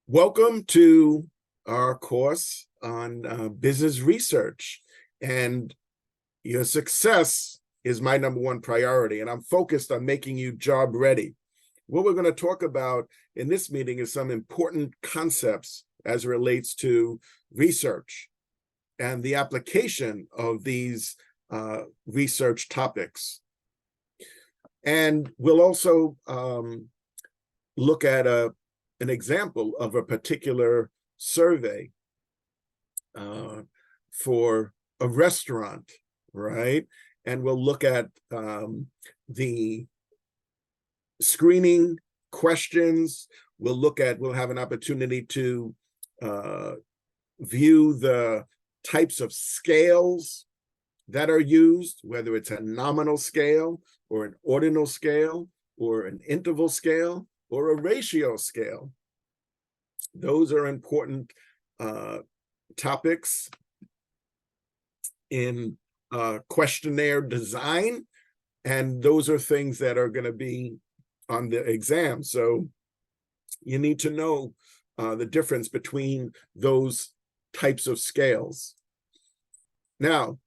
Welcome to our course on business research, and your success is my number one priority, and I'm focused on making you job ready. What we're going to talk about in this meeting is some important concepts as it relates to research and the application of these research topics. And we'll also look at an example of a particular survey for a restaurant, right? And we'll look at the screening questions. We'll have an opportunity to view the types of scales that are used, whether it's a nominal scale or an ordinal scale or an interval scale or a ratio scale. Those are important topics in questionnaire design, and those are things that are going to be on the exam. So you need to know the difference between those types of scales. Now,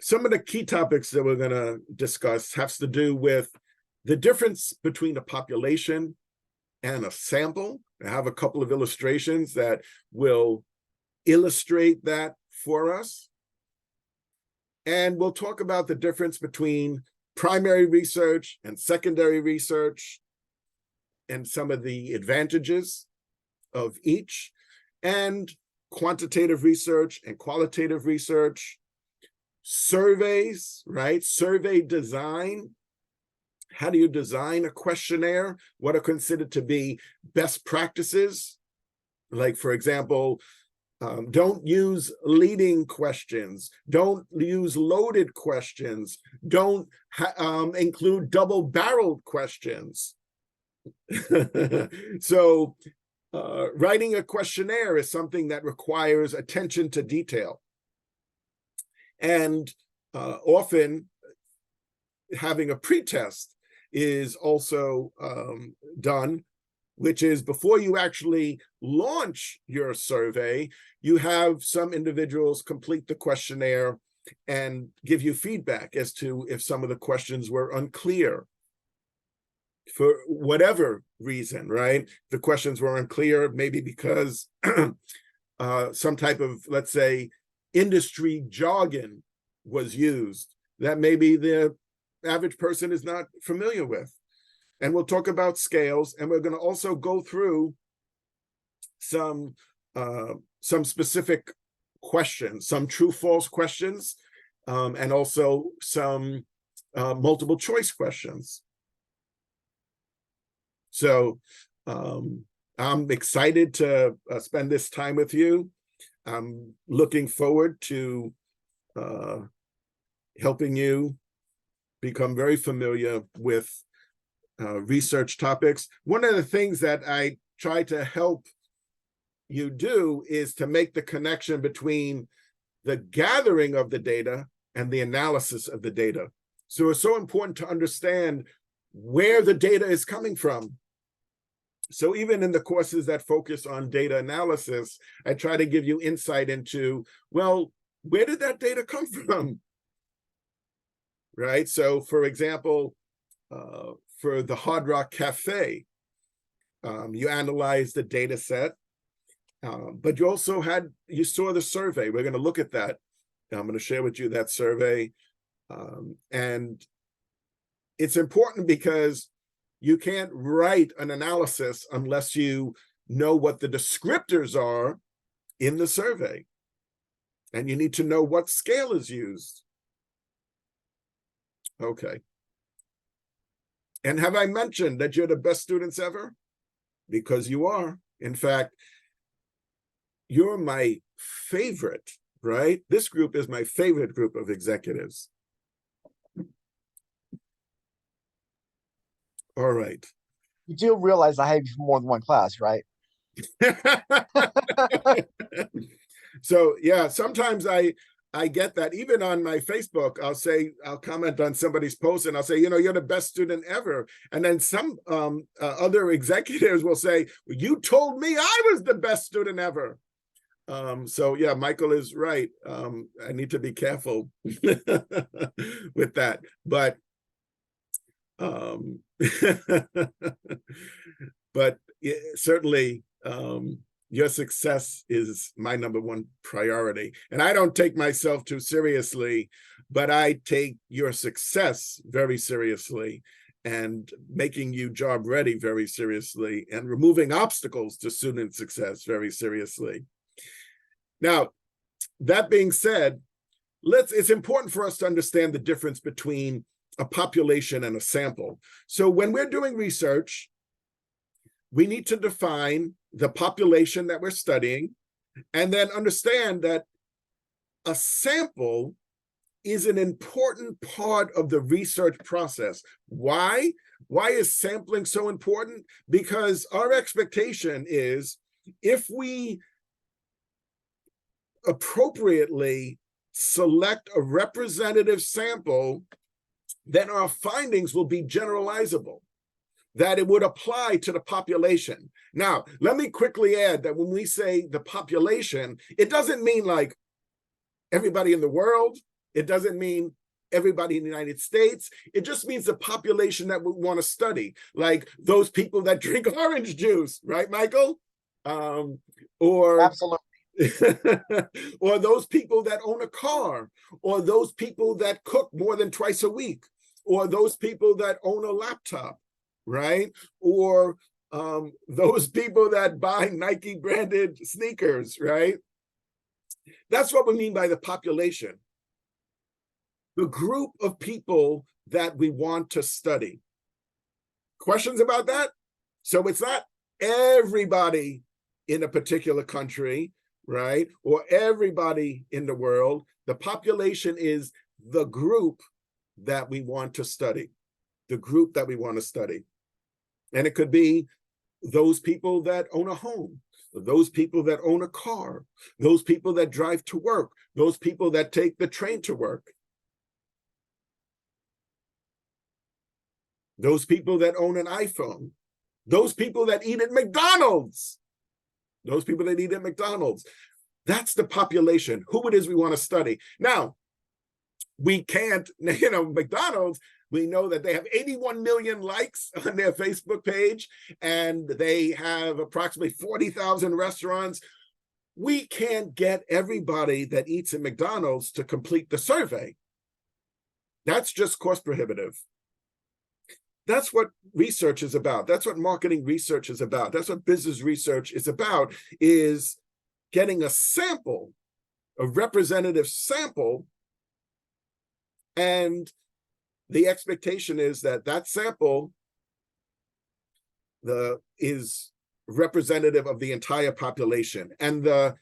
some of the key topics that we're going to discuss has to do with the difference between a population and a sample. I have a couple of illustrations that will illustrate that for us. And we'll talk about the difference between primary research and secondary research and some of the advantages of each, and quantitative research and qualitative research, surveys, right? Survey design. How do you design a questionnaire? What are considered to be best practices? Like, for example, don't use leading questions. Don't use loaded questions. Don't include double-barreled questions. So writing a questionnaire is something that requires attention to detail. And often having a pretest is also done, which is before you actually launch your survey, you have some individuals complete the questionnaire and give you feedback as to if some of the questions were unclear for whatever reason, right? The questions were unclear, maybe because some type of, let's say, industry jargon was used that maybe the average person is not familiar with. And we'll talk about scales, and we're going to also go through some specific questions, some true-false questions, and also some multiple choice questions. So I'm excited to spend this time with you. I'm looking forward to helping you become very familiar with research topics. One of the things that I try to help you do is to make the connection between the gathering of the data and the analysis of the data. So it's so important to understand where the data is coming from. So even in the courses that focus on data analysis, I try to give you insight into, well, where did that data come from? Right? So, for example, for the Hard Rock Cafe, you analyzed the data set, but you also you saw the survey. We're going to look at that. I'm going to share with you that survey. And it's important because you can't write an analysis unless you know what the descriptors are in the survey. And you need to know what scale is used. Okay. And have I mentioned that you're the best students ever? Because you are. In fact, you're my favorite, right? This group is my favorite group of executives. All right. You do realize I have you for more than one class, right? So yeah, sometimes I I get that. Even on my Facebook, I'll comment on somebody's post and I'll say, you're the best student ever. And then some other executives will say, you told me I was the best student ever. So yeah, Michael is right. I need to be careful with that. But but certainly your success is my number one priority. And I don't take myself too seriously, but I take your success very seriously, and making you job ready very seriously, and removing obstacles to student success very seriously. Now, that being said, it's important for us to understand the difference between a population and a sample. So when we're doing research, we need to define the population that we're studying, and then understand that a sample is an important part of the research process. Why? Why is sampling so important? Because our expectation is, if we appropriately select a representative sample, then our findings will be generalizable, that it would apply to the population. Now, let me quickly add that when we say the population, it doesn't mean like everybody in the world. It doesn't mean everybody in the United States. It just means the population that we want to study, like those people that drink orange juice, right, Michael? Or Absolutely. or those people that own a car, or those people that cook more than twice a week, or those people that own a laptop, right? Or those people that buy Nike branded sneakers, right? That's what we mean by the population. The group of people that we want to study. Questions about that? So it's not everybody in a particular country, right? Or everybody in the world. The population is the group that we want to study. The group that we want to study. And it could be those people that own a home, those people that own a car, those people that drive to work, those people that take the train to work, those people that own an iPhone, those people that eat at McDonald's, those people that eat at McDonald's. That's the population, who it is we want to study. Now, we can't, McDonald's, we know that they have 81 million likes on their Facebook page, and they have approximately 40,000 restaurants. We can't get everybody that eats at McDonald's to complete the survey. That's just cost prohibitive. That's what research is about. That's what marketing research is about. That's what business research is about, is getting a sample, a representative sample, and the expectation is that that sample is representative of the entire population. And the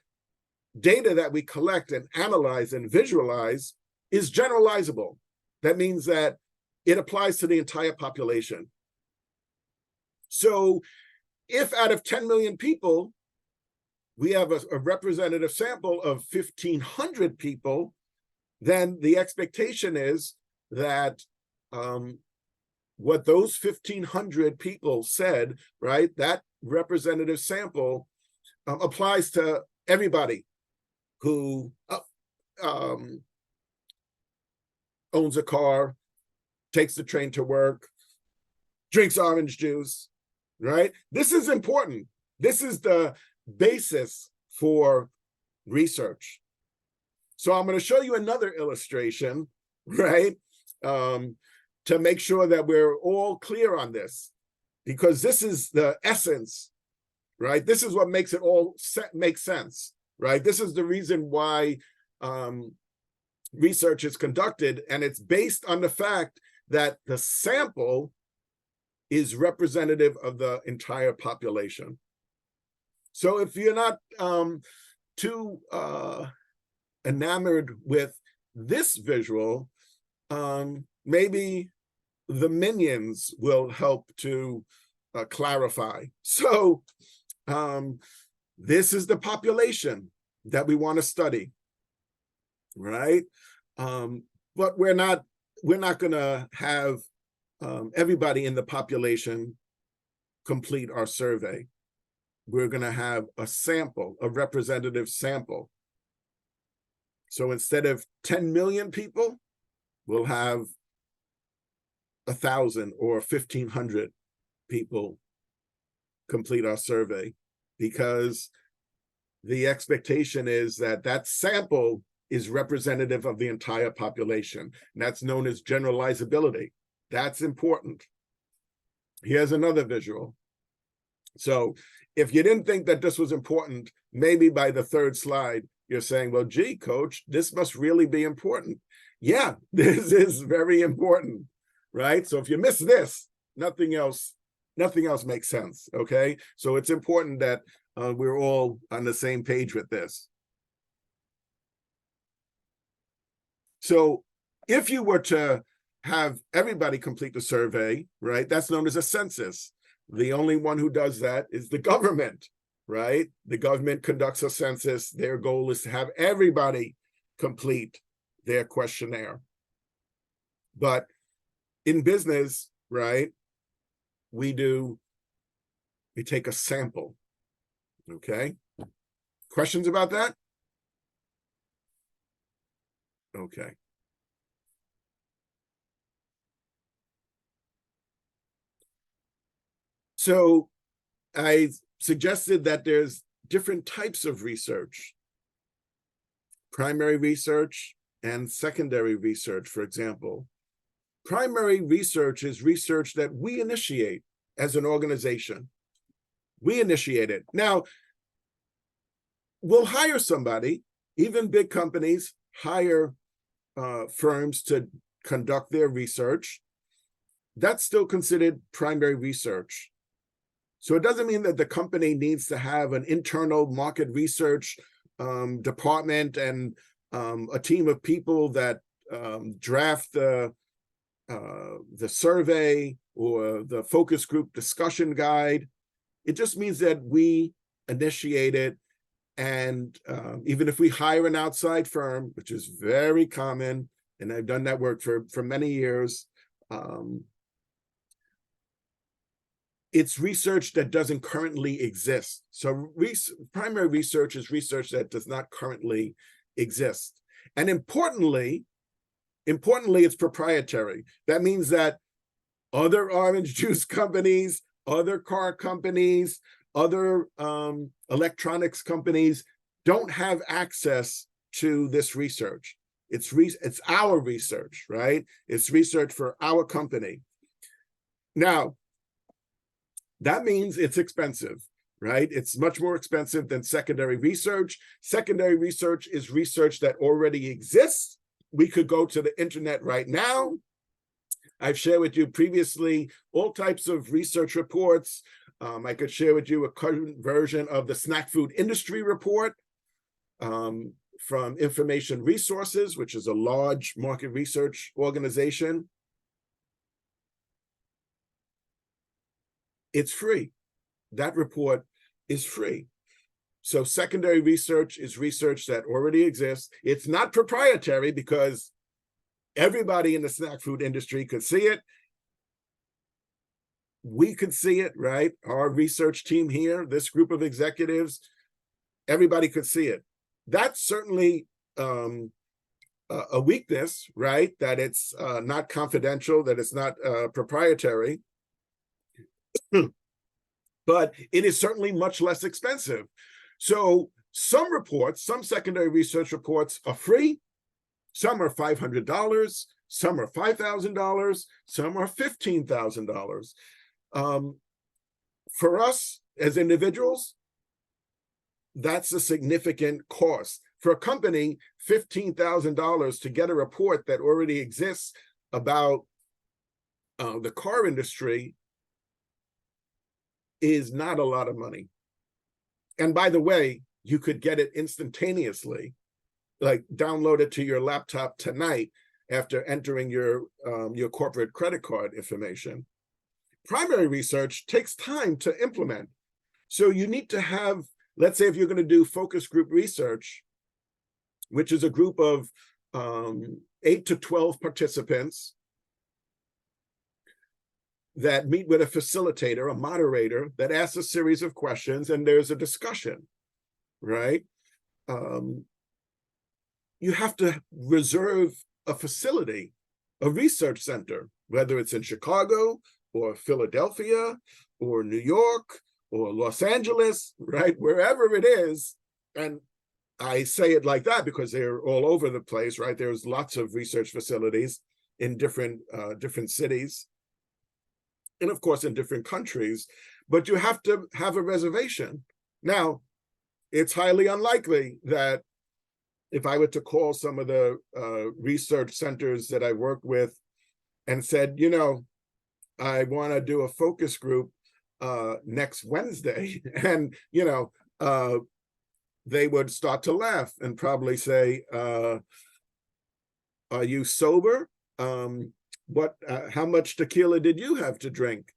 data that we collect and analyze and visualize is generalizable. That means that it applies to the entire population. So if out of 10 million people, we have a representative sample of 1,500 people, then the expectation is that what those 1,500 people said, right, that representative sample applies to everybody who owns a car, takes the train to work, drinks orange juice, right? This is important. This is the basis for research. So I'm going to show you another illustration, right? To make sure that we're all clear on this, because this is the essence, right? This is what makes it all make sense, right? This is the reason why research is conducted, and it's based on the fact that the sample is representative of the entire population. So if you're not too enamored with this visual, maybe the minions will help to clarify. So this is the population that we want to study. right? But we're not going to have everybody in the population complete our survey. We're going to have a sample, a representative sample. So instead of 10 million people, we'll have 1,000 or 1,500 people complete our survey, because the expectation is that that sample is representative of the entire population. And that's known as generalizability. That's important. Here's another visual. So if you didn't think that this was important, maybe by the third slide, you're saying, well, gee, coach, this must really be important. Yeah, this is very important, right? So if you miss this, nothing else makes sense, okay? So it's important that we're all on the same page with this. So if you were to have everybody complete the survey, right, that's known as a census. The only one who does that is the government, right? The government conducts a census. Their goal is to have everybody complete their questionnaire. But in business, right, we take a sample, okay? Questions about that? Okay. So I suggested that there's different types of research. Primary research and secondary research, for example. Primary research is research that we initiate as an organization. We initiate it. Now, we'll hire somebody, even big companies hire firms to conduct their research. That's still considered primary research. So it doesn't mean that the company needs to have an internal market research department and a team of people that draft the survey or the focus group discussion guide. It just means that we initiate it. And even if we hire an outside firm, which is very common, and I've done that work for many years, it's research that doesn't currently exist. So primary research is research that does not currently exist. And importantly, it's proprietary. That means that other orange juice companies, other car companies, other electronics companies don't have access to this research. It's our research, right? It's research for our company. Now, that means it's expensive, right? It's much more expensive than secondary research. Secondary research is research that already exists. We could go to the internet right now. I've shared with you previously all types of research reports. I could share with you a current version of the snack food industry report from Information Resources, which is a large market research organization. It's free. That report is free. So secondary research is research that already exists. It's not proprietary because everybody in the snack food industry could see it. We could see it, right? Our research team here, this group of executives, everybody could see it. That's certainly a weakness, right? That it's not confidential, that it's not proprietary. But it is certainly much less expensive. So some reports, some secondary research reports are free. Some are $500. Some are $5,000. Some are $15,000. For us as individuals, that's a significant cost. For a company, $15,000 to get a report that already exists about the car industry is not a lot of money. And by the way, you could get it instantaneously, like download it to your laptop tonight after entering your corporate credit card information. Primary research takes time to implement. So you need to have, let's say if you're going to do focus group research, which is a group of 8 to 12 participants that meet with a facilitator, a moderator, that asks a series of questions, and there's a discussion, right? You have to reserve a facility, a research center, whether it's in Chicago or Philadelphia or New York or Los Angeles, right? Wherever it is. And I say it like that because they're all over the place, right? There's lots of research facilities in different cities, and of course in different countries, but you have to have a reservation. Now, it's highly unlikely that if I were to call some of the research centers that I worked with and said, you know, I want to do a focus group next Wednesday, and, you know, they would start to laugh and probably say, are you sober? How much tequila did you have to drink?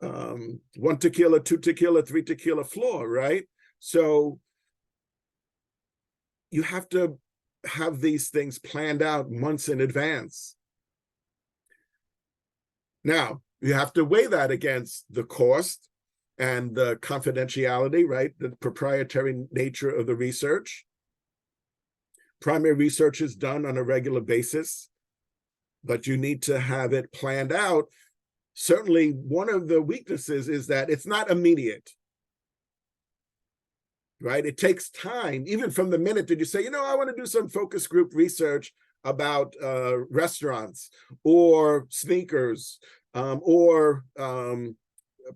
1 tequila, 2 tequila, 3 tequila floor, right? So you have to have these things planned out months in advance. Now, you have to weigh that against the cost and the confidentiality, right? The proprietary nature of the research. Primary research is done on a regular basis, but you need to have it planned out. Certainly, one of the weaknesses is that it's not immediate, right? It takes time, even from the minute that you say, you know, I want to do some focus group research about restaurants or sneakers or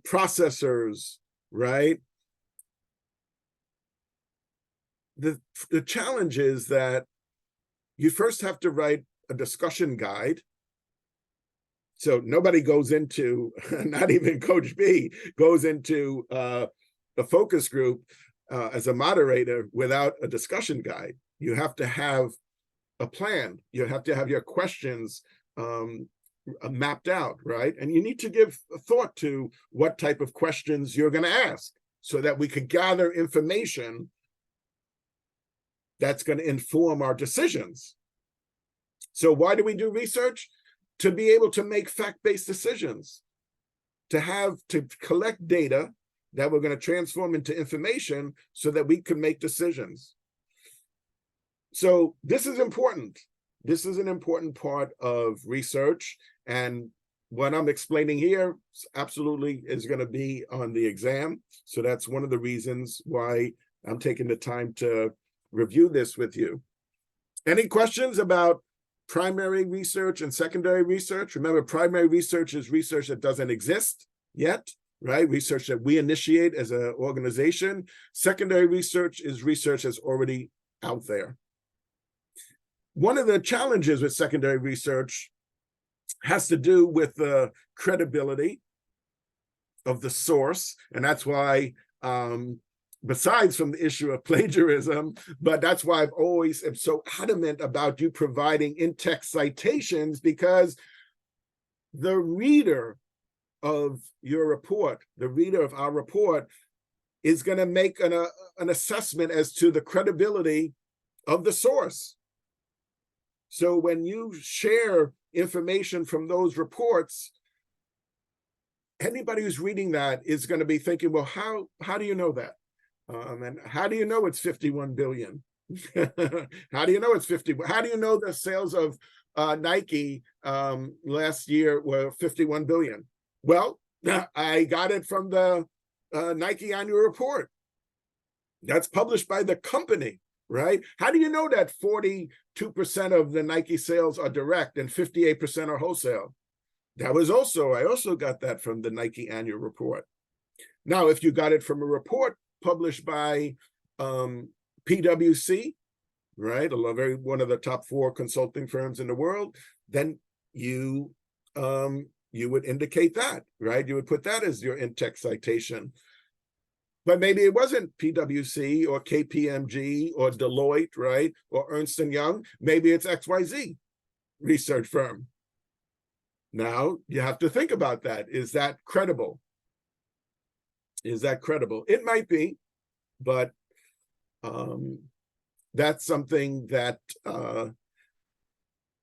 processors, right? The challenge is that you first have to write a discussion guide. So nobody goes into, not even Coach B, goes into a focus group as a moderator without a discussion guide. You have to have a plan. You have to have your questions mapped out, right? And you need to give thought to what type of questions you're going to ask so that we could gather information that's going to inform our decisions. So why do we do research? To be able to make fact-based decisions, to collect data that we're going to transform into information so that we can make decisions. So this is important. This is an important part of research, and what I'm explaining here absolutely is going to be on the exam. So that's one of the reasons why I'm taking the time to review this with you. Any questions about primary research and secondary research? Remember, primary research is research that doesn't exist yet, right? Research that we initiate as an organization. Secondary research is research that's already out there. One of the challenges with secondary research has to do with the credibility of the source, and that's why besides from the issue of plagiarism, but that's why I've always am so adamant about you providing in-text citations, because the reader of your report, the reader of our report, is going to make an assessment as to the credibility of the source. So when you share information from those reports, anybody who's reading that is going to be thinking, well, how do you know that? And how do you know it's 51 billion? How do you know it's 50? How do you know the sales of Nike last year were 51 billion? Well, I got it from the Nike annual report. That's published by the company, right? How do you know that 42% of the Nike sales are direct and 58% are wholesale? I also got that from the Nike annual report. Now, if you got it from a report published by PwC, right, one of the top 4 consulting firms in the world, then you would indicate that, right? You would put that as your in-text citation. But maybe it wasn't PwC or KPMG or Deloitte, right, or Ernst & Young. Maybe it's XYZ research firm. Now, you have to think about that. Is that credible? Is that credible? It might be, but that's something that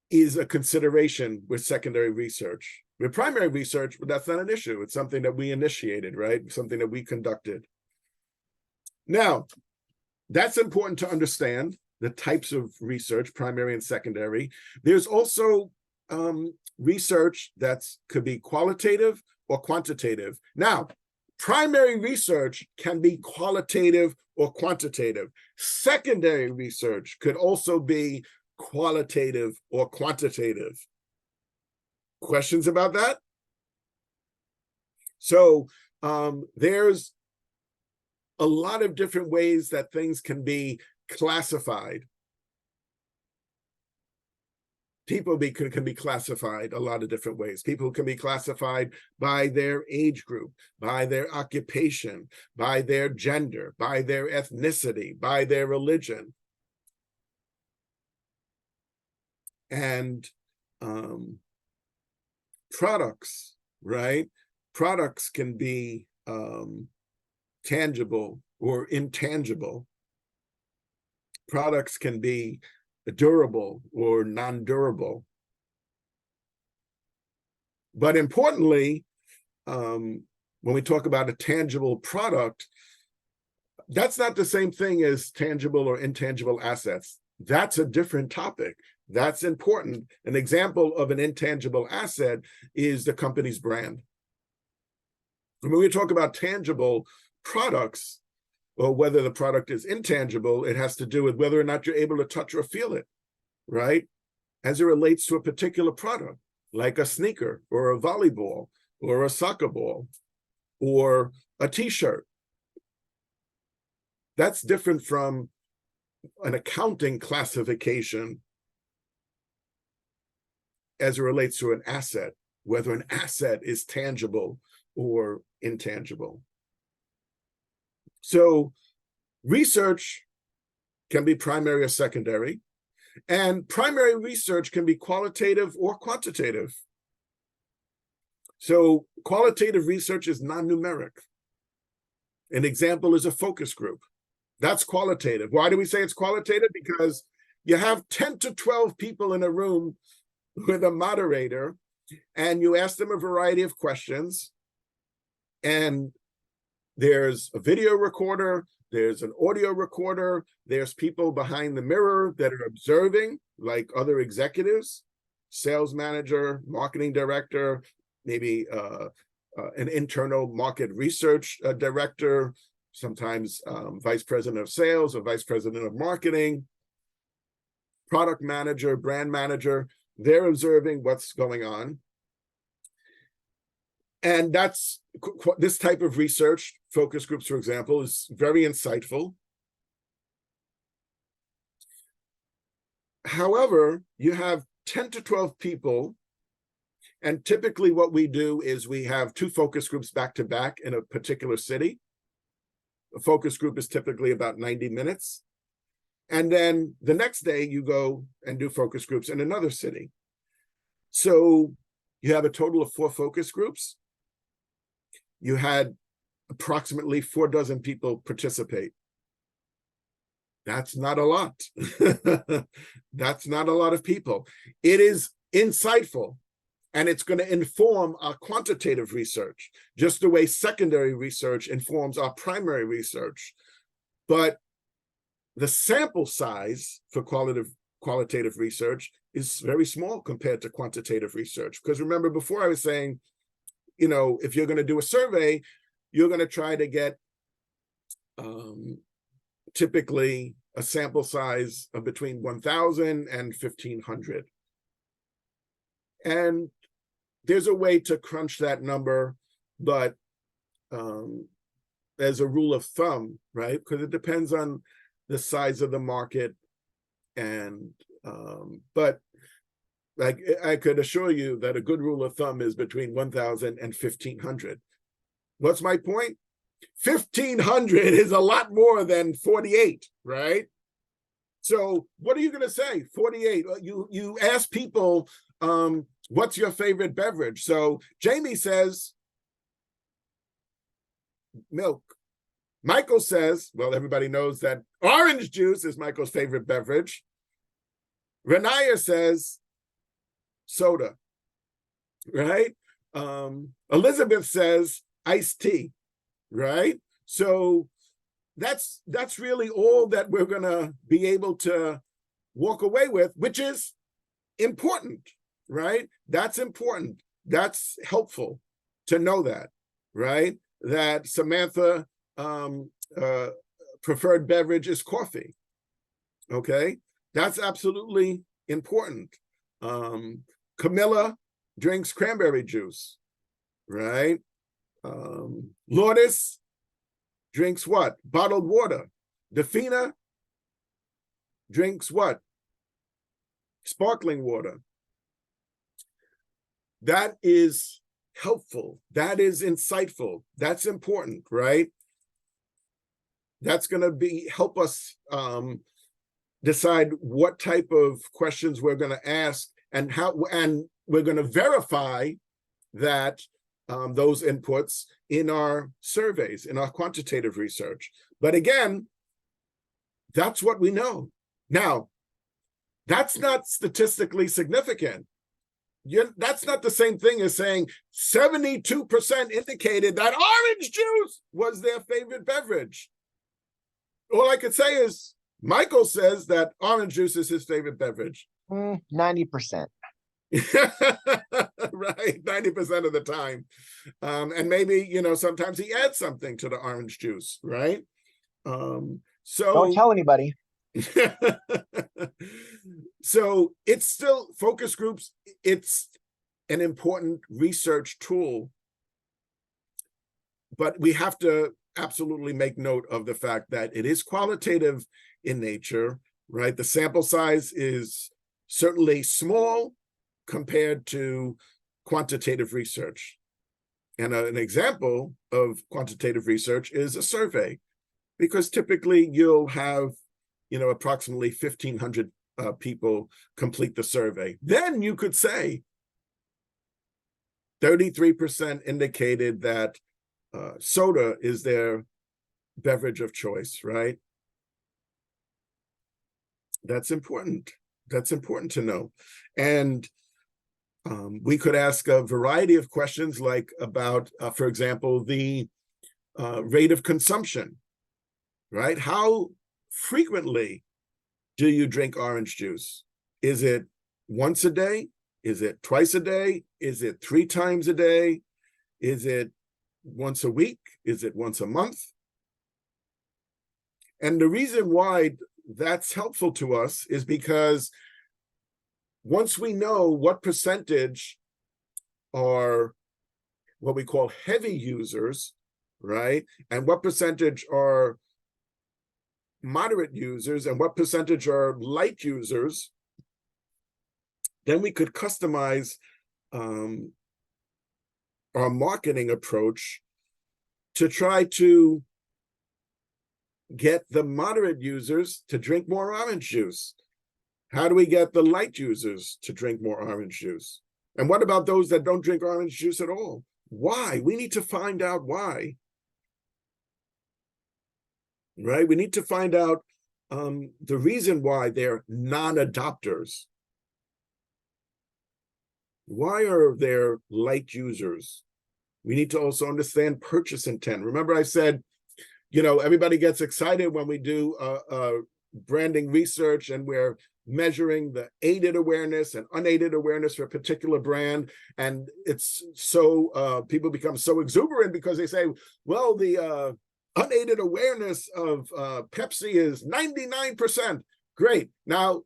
is a consideration with secondary research. With primary research, but that's not an issue. It's something that we initiated, right? Something that we conducted. Now, that's important to understand the types of research, primary and secondary. There's also research that could be qualitative or quantitative. Now, primary research can be qualitative or quantitative. Secondary research could also be qualitative or quantitative. Questions about that? So there's a lot of different ways that things can be classified. People can be classified a lot of different ways. People can be classified by their age group, by their occupation, by their gender, by their ethnicity, by their religion. And products, right? Products can be tangible or intangible. Products can be durable or non-durable. But importantly, when we talk about a tangible product, that's not the same thing as tangible or intangible assets. That's a different topic. That's important. An example of an intangible asset is the company's brand. When we talk about tangible products, or whether the product is intangible, it has to do with whether or not you're able to touch or feel it, right? As it relates to a particular product, like a sneaker or a volleyball or a soccer ball or a t-shirt. That's different from an accounting classification as it relates to an asset, whether an asset is tangible or intangible. So research can be primary or secondary, and primary research can be qualitative or quantitative. So qualitative research is non-numeric. An example is a focus group. That's qualitative. Why do we say it's qualitative? Because you have 10 to 12 people in a room with a moderator, and you ask them a variety of questions, and there's a video recorder, there's an audio recorder, there's people behind the mirror that are observing, like other executives, sales manager, marketing director, maybe an internal market research director, sometimes vice president of sales or vice president of marketing, product manager, brand manager. They're observing what's going on. And that's this type of research, focus groups, for example, is very insightful. However, you have 10 to 12 people, and typically what we do is we have 2 focus groups back to back in a particular city. A focus group is typically about 90 minutes. And then the next day you go and do focus groups in another city. So you have a total of 4 focus groups. You had approximately 4 dozen people participate. That's not a lot. That's not a lot of people. It is insightful, and it's going to inform our quantitative research, just the way secondary research informs our primary research. But the sample size for qualitative research is very small compared to quantitative research. Because remember, before I was saying, you know, if you're going to do a survey, you're going to try to get typically a sample size of between 1,000 and 1,500. And there's a way to crunch that number, but as a rule of thumb, right? Because it depends on the size of the market. And but like I could assure you that a good rule of thumb is between 1,000 and 1,500. What's my point? 1,500 is a lot more than 48, right? So what are you going to say? 48. You ask people, what's your favorite beverage? So Jamie says milk. Michael says, well, everybody knows that orange juice is Michael's favorite beverage. Renaya says soda, right? Elizabeth says iced tea, right? So that's really all that we're gonna be able to walk away with, which is important, right? That's important. That's helpful to know that, right? That Samantha preferred beverage is coffee. Okay, that's absolutely important. Camilla drinks cranberry juice, right? Lourdes drinks what? Bottled water. Defina drinks what? Sparkling water. That is helpful. That is insightful. That's important, right? That's going to help us decide what type of questions we're going to ask and how, and we're going to verify that those inputs in our surveys, in our quantitative research. But again, that's what we know. Now, that's not statistically significant. That's not the same thing as saying 72% indicated that orange juice was their favorite beverage. All I could say is Michael says that orange juice is his favorite beverage. 90%. Right, 90% of the time. And maybe, sometimes he adds something to the orange juice, right? So don't tell anybody. So it's still focus groups. It's an important research tool, but we have to absolutely make note of the fact that it is qualitative in nature, right? The sample size is certainly small compared to quantitative research. And an example of quantitative research is a survey, because typically you'll have, approximately 1,500 people complete the survey. Then you could say 33% indicated that soda is their beverage of choice, right? That's important. That's important to know. And we could ask a variety of questions like about, for example, the rate of consumption, right? How frequently do you drink orange juice? Is it once a day? Is it twice a day? Is it 3 times a day? Is it once a week? Is it once a month? And the reason why that's helpful to us is because once we know what percentage are what we call heavy users, right? And what percentage are moderate users and what percentage are light users, then we could customize our marketing approach to try to get the moderate users to drink more orange juice. How do we get the light users to drink more orange juice? And what about those that don't drink orange juice at all? Why? We need to find out why. Right? We need to find out the reason why they're non-adopters. Why are there light users? We need to also understand purchase intent. Remember I said, everybody gets excited when we do branding research and we're measuring the aided awareness and unaided awareness for a particular brand. And it's so, people become so exuberant because they say, well, the unaided awareness of Pepsi is 99%. Great. Now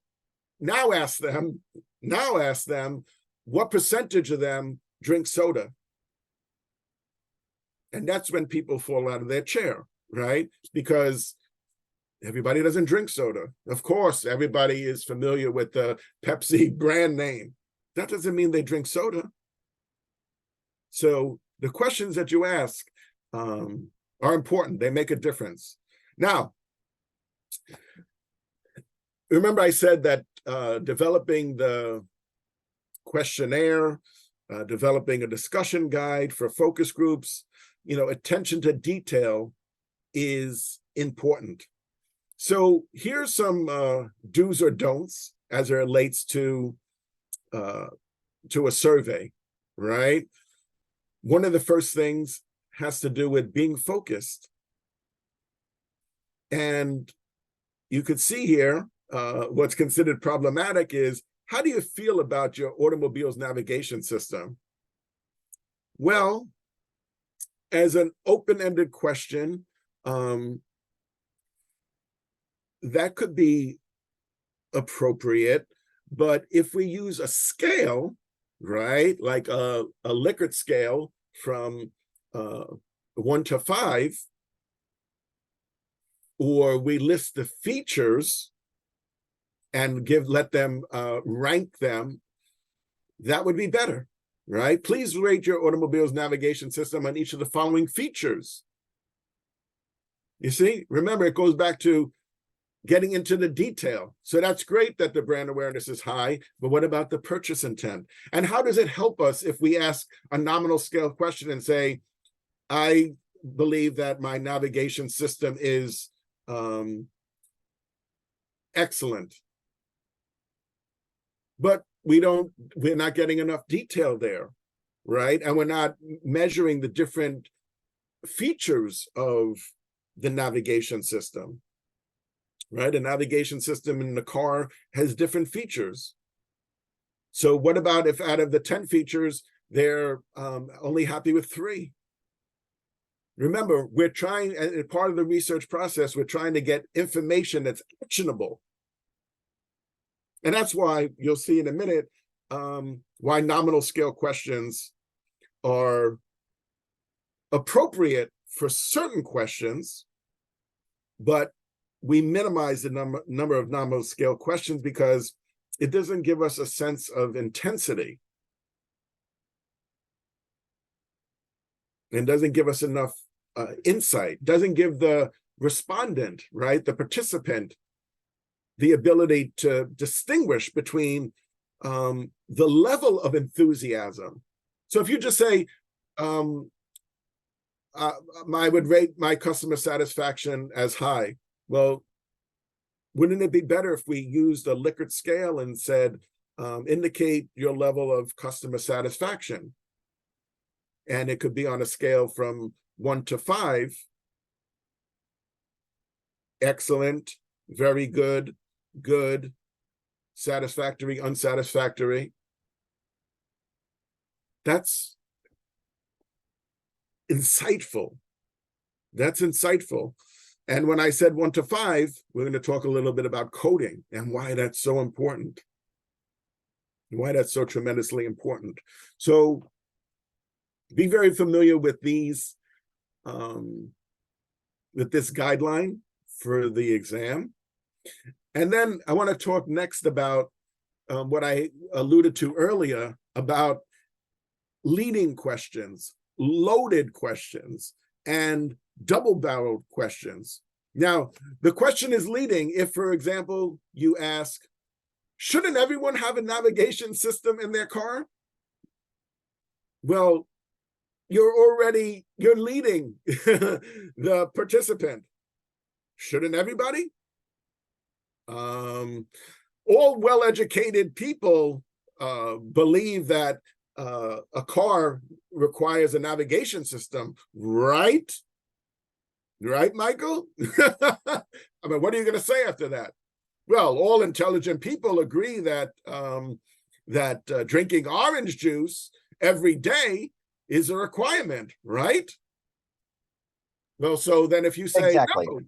ask them, what percentage of them drink soda? And that's when people fall out of their chair, right? Because everybody doesn't drink soda. Of course, everybody is familiar with the Pepsi brand name. That doesn't mean they drink soda. So the questions that you ask are important. They make a difference. Now, remember I said that developing the questionnaire, developing a discussion guide for focus groups, attention to detail is important. So here's some do's or don'ts as it relates to a survey, right? One of the first things has to do with being focused. And you could see here, what's considered problematic is, how do you feel about your automobile's navigation system? Well, as an open-ended question, that could be appropriate. But if we use a scale, right, like a Likert scale from 1 to 5, or we list the features and let them rank them, that would be better, right? Please rate your automobile's navigation system on each of the following features. You see, remember, it goes back to getting into the detail. So that's great that the brand awareness is high, but what about the purchase intent? And how does it help us if we ask a nominal scale question and say, I believe that my navigation system is excellent, but we're not getting enough detail there, right? And we're not measuring the different features of the navigation system, right? A navigation system in the car has different features. So what about if out of the 10 features, they're only happy with 3? Remember, we're trying, as part of the research process, we're trying to get information that's actionable. And that's why you'll see in a minute why nominal scale questions are appropriate for certain questions, but we minimize the number of nominal scale questions because it doesn't give us a sense of intensity and doesn't give us enough insight, doesn't give the respondent, right, the participant, the ability to distinguish between the level of enthusiasm. So if you just say, I would rate my customer satisfaction as high, well, wouldn't it be better if we used a Likert scale and said, indicate your level of customer satisfaction? And it could be on a scale from 1 to 5, excellent, very good, good, satisfactory, unsatisfactory. That's insightful. That's insightful. And when I said 1 to 5, we're going to talk a little bit about coding and why that's so important, why that's so tremendously important. So be very familiar with these, with this guideline for the exam. And then I want to talk next about what I alluded to earlier about leading questions, loaded questions, and double-barreled questions. Now, the question is leading if, for example, you ask, shouldn't everyone have a navigation system in their car? Well, you're leading the participant. Shouldn't everybody? All well-educated people believe that a car requires a navigation system, right? Right, Michael? I mean, what are you going to say after that? Well, all intelligent people agree that drinking orange juice every day is a requirement, right? Well, so then if you say Exactly. no,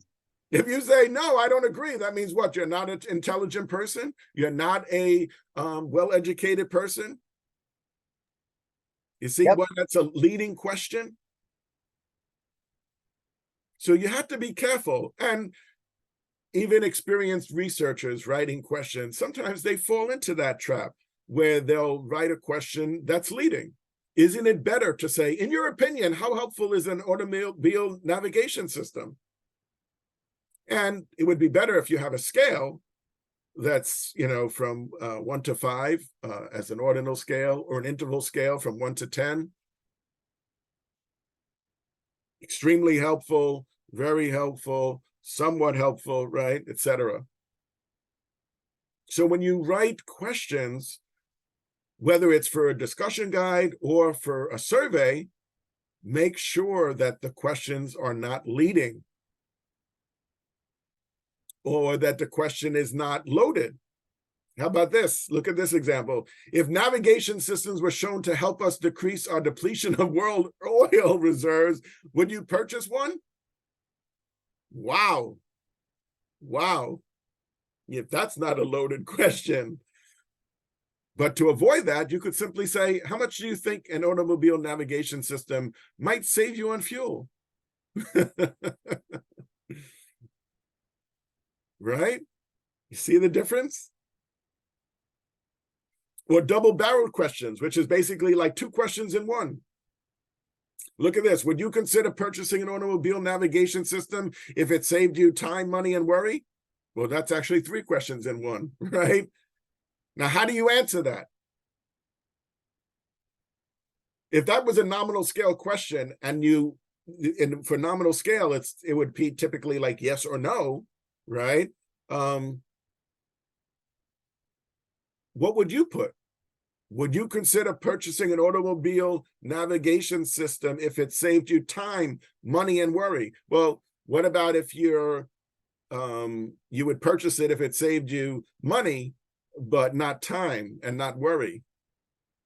if you say no, I don't agree, that means what? You're not an intelligent person? You're not a well-educated person? You see what? That's a leading question. So you have to be careful. And even experienced researchers writing questions, sometimes they fall into that trap where they'll write a question that's leading. Isn't it better to say, in your opinion, how helpful is an automobile navigation system? And it would be better if you have a scale that's, from 1 to 5 as an ordinal scale, or an interval scale from 1 to 10. Extremely helpful, very helpful, somewhat helpful, right, etc. So when you write questions, whether it's for a discussion guide or for a survey, make sure that the questions are not leading or that the question is not loaded. How about this? Look at this example. If navigation systems were shown to help us decrease our depletion of world oil reserves, would you purchase one? Wow. Wow. If that's not a loaded question. But to avoid that, you could simply say, how much do you think an automobile navigation system might save you on fuel? Right? You see the difference? Or double-barreled questions, which is basically like two questions in one. Look at this. Would you consider purchasing an automobile navigation system if it saved you time, money, and worry? Well, that's actually three questions in one, right? Now, how do you answer that? If that was a nominal scale question and for nominal scale, it would be typically like yes or no, right? What would you put? Would you consider purchasing an automobile navigation system if it saved you time, money, and worry? Well, what about if you would purchase it if it saved you money, but not time and not worry?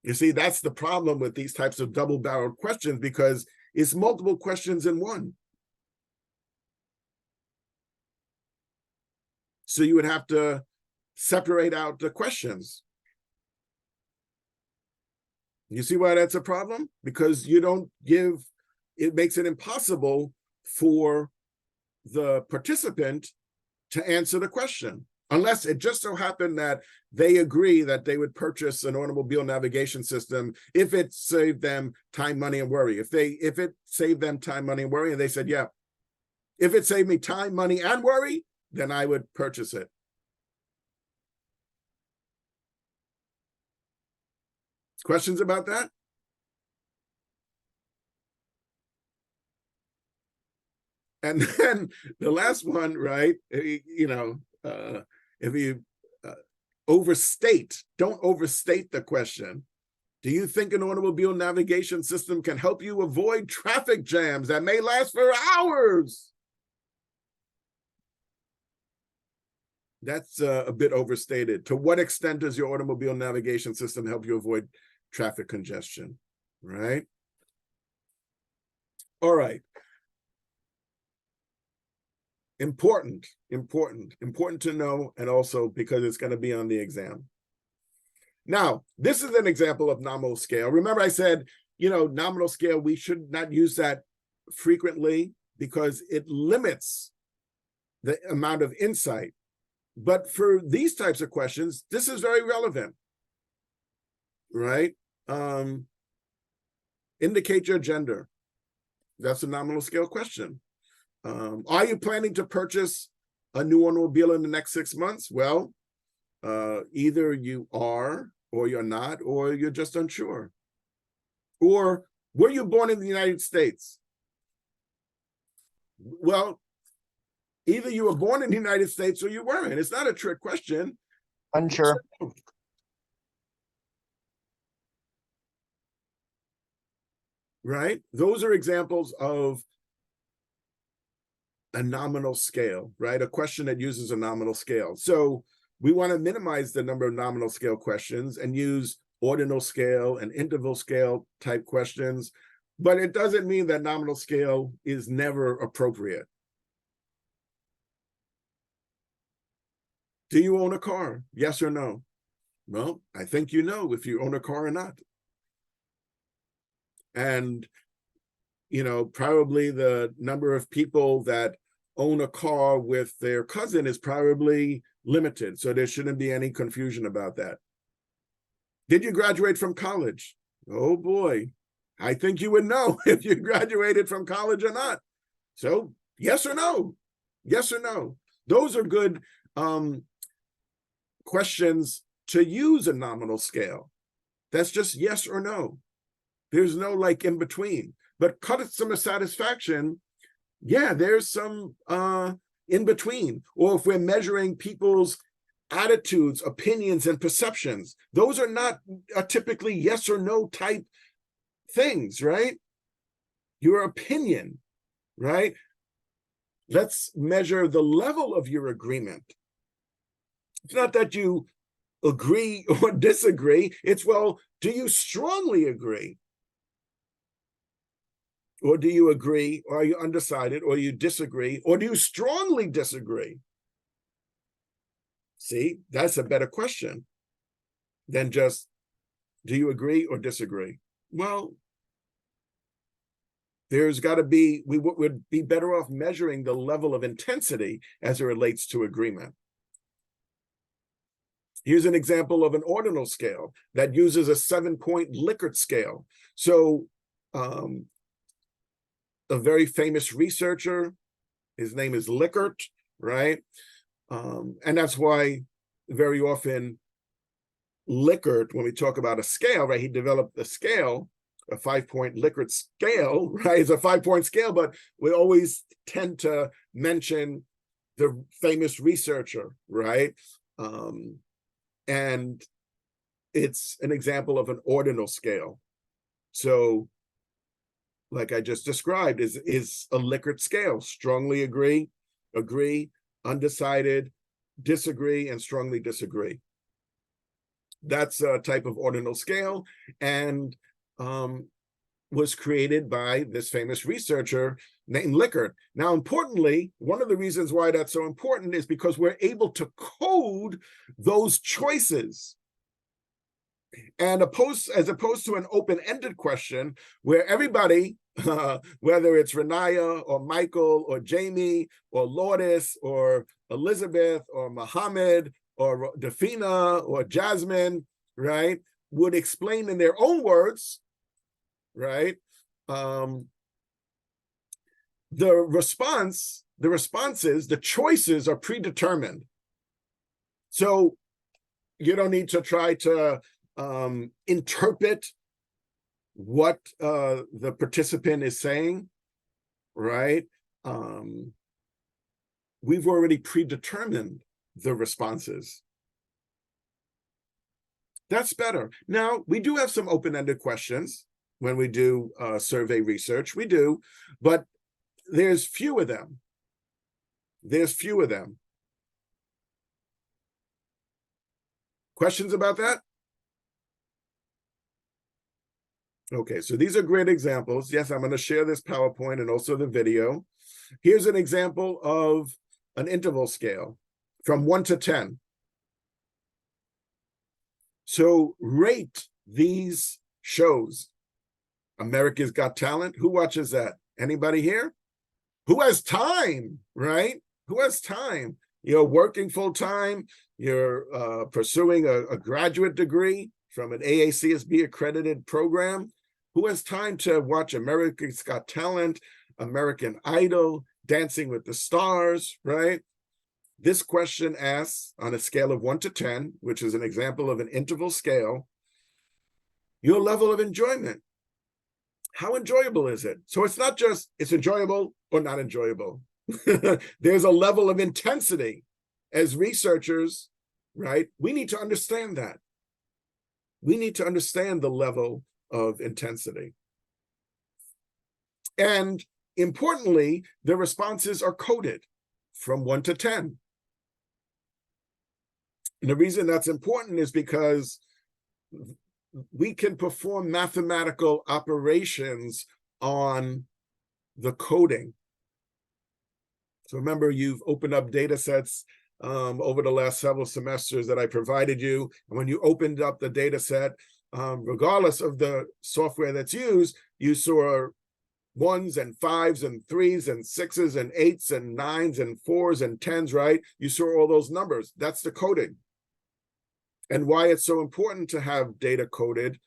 You see, that's the problem with these types of double-barreled questions, because it's multiple questions in one. So you would have to separate out the questions. You see why that's a problem? Because it makes it impossible for the participant to answer the question, unless it just so happened that they agree that they would purchase an automobile navigation system if it saved them time, money, and worry. If it saved them time, money, and worry, and they said, yeah, if it saved me time, money, and worry, then I would purchase it. Questions about that? And then the last one, right? If you don't overstate the question. Do you think an automobile navigation system can help you avoid traffic jams that may last for hours? That's a bit overstated. To what extent does your automobile navigation system help you avoid traffic congestion, right? All right. Important to know, and also because it's going to be on the exam. Now, this is an example of nominal scale. Remember I said, nominal scale, we should not use that frequently because it limits the amount of insight. But for these types of questions, this is very relevant, right? Indicate your gender. That's a nominal scale question. Are you planning to purchase a new automobile in the next 6 months? Well, either you are, or you're not, or you're just unsure. Or were you born in the United States? Well, either you were born in the United States or you weren't. It's not a trick question. Unsure. Right? Those are examples of a nominal scale, right? A question that uses a nominal scale. So we want to minimize the number of nominal scale questions and use ordinal scale and interval scale type questions. But it doesn't mean that nominal scale is never appropriate. Do you own a car? Yes or no? Well, I think you know if you own a car or not. And, probably the number of people that own a car with their cousin is probably limited. So there shouldn't be any confusion about that. Did you graduate from college? Oh boy, I think you would know if you graduated from college or not. So yes or no? Yes or no? Those are good questions to use a nominal scale. That's just yes or no. There's no like in between. But customer satisfaction Yeah, there's some in between. Or if we're measuring people's attitudes, opinions, and perceptions, those are not typically yes or no type things, right? Your opinion, right? Let's measure the level of your agreement. It's not that you agree or disagree. It's, well, do you strongly agree? Or do you agree? Or are you undecided? Or you disagree? Or do you strongly disagree? See, that's a better question than just, do you agree or disagree? Well, there's got to be, we would be better off measuring the level of intensity as it relates to agreement. Here's an example of an ordinal scale that uses a 7-point Likert scale. So a very famous researcher, his name is Likert, right? And that's why very often Likert, when we talk about a scale, right, he developed a scale, a 5-point Likert scale, right? It's a 5-point scale, but we always tend to mention the famous researcher, right? And it's an example of an ordinal scale. So, like I just described, is a Likert scale: strongly agree, undecided, disagree, and strongly disagree. That's a type of ordinal scale, and was created by this famous researcher named Likert. Now, importantly, one of the reasons why that's so important is because we're able to code those choices. And as opposed to an open-ended question where everybody, whether it's Renaya or Michael or Jamie or Lourdes or Elizabeth or Muhammad or Dafina or Jasmine, right, would explain in their own words, right, the responses, the choices are predetermined. So you don't need to try to interpret what the participant is saying, right? We've already predetermined the responses. That's better. Now, we do have some open-ended questions when we do survey research. We do, but there's few of them. There's few of them. Questions about that? Okay, so these are great examples. Yes, I'm going to share this PowerPoint and also the video. Here's an example of an interval scale from 1 to 10. So rate these shows. America's Got Talent. Who watches that? Anybody here? Who has time, right? Who has time? You're working full time. You're pursuing a graduate degree from an AACSB accredited program. Who has time to watch America's Got Talent, American Idol, Dancing with the Stars, right? This question asks, on a scale of 1 to 10, which is an example of an interval scale, your level of enjoyment. How enjoyable is it? So it's not just it's enjoyable or not enjoyable. There's a level of intensity. As researchers, right, we need to understand that. We need to understand the level of intensity. And importantly, the responses are coded from 1 to 10. And the reason that's important is because we can perform mathematical operations on the coding. So remember, you've opened up data sets over the last several semesters that I provided you. And when you opened up the data set, regardless of the software that's used, you saw 1s and 5s and 3s and 6s and 8s and 9s and 4s and 10s, right? You saw all those numbers. That's the coding. And why it's so important to have data coded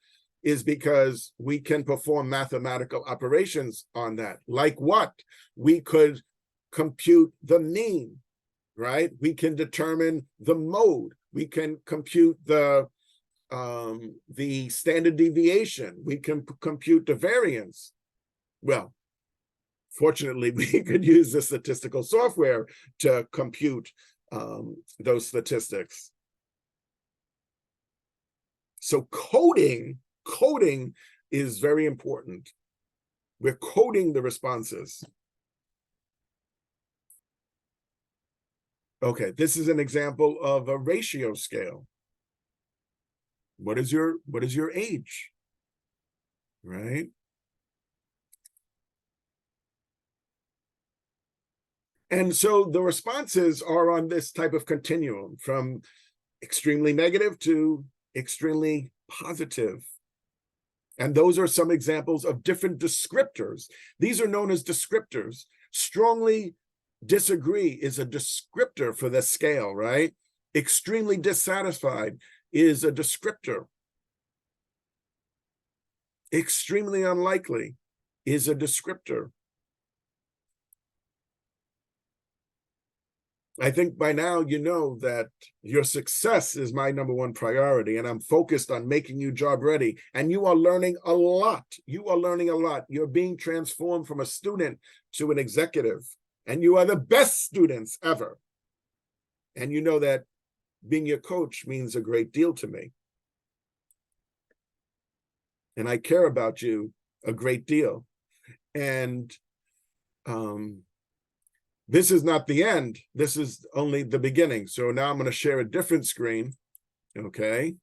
is because we can perform mathematical operations on that. Like what? We could compute the mean, right? We can determine the mode. We can compute the standard deviation. We can compute the variance. Well, fortunately, we could use the statistical software to compute those statistics. So coding is very important. We're coding the responses. Okay, this is an example of a ratio scale. What is your age? Right? And so the responses are on this type of continuum from extremely negative to extremely positive. And those are some examples of different descriptors. These are known as descriptors. Strongly disagree is a descriptor for the scale, right? Extremely dissatisfied is a descriptor. Extremely unlikely is a descriptor. I think by now you know that your success is my number one priority, and I'm focused on making you job ready. And you are learning a lot. You are learning a lot. You're being transformed from a student to an executive, and you are the best students ever. And you know that being your coach means a great deal to me. And I care about you a great deal. And this is not the end. This is only the beginning. So now I'm going to share a different screen. Okay.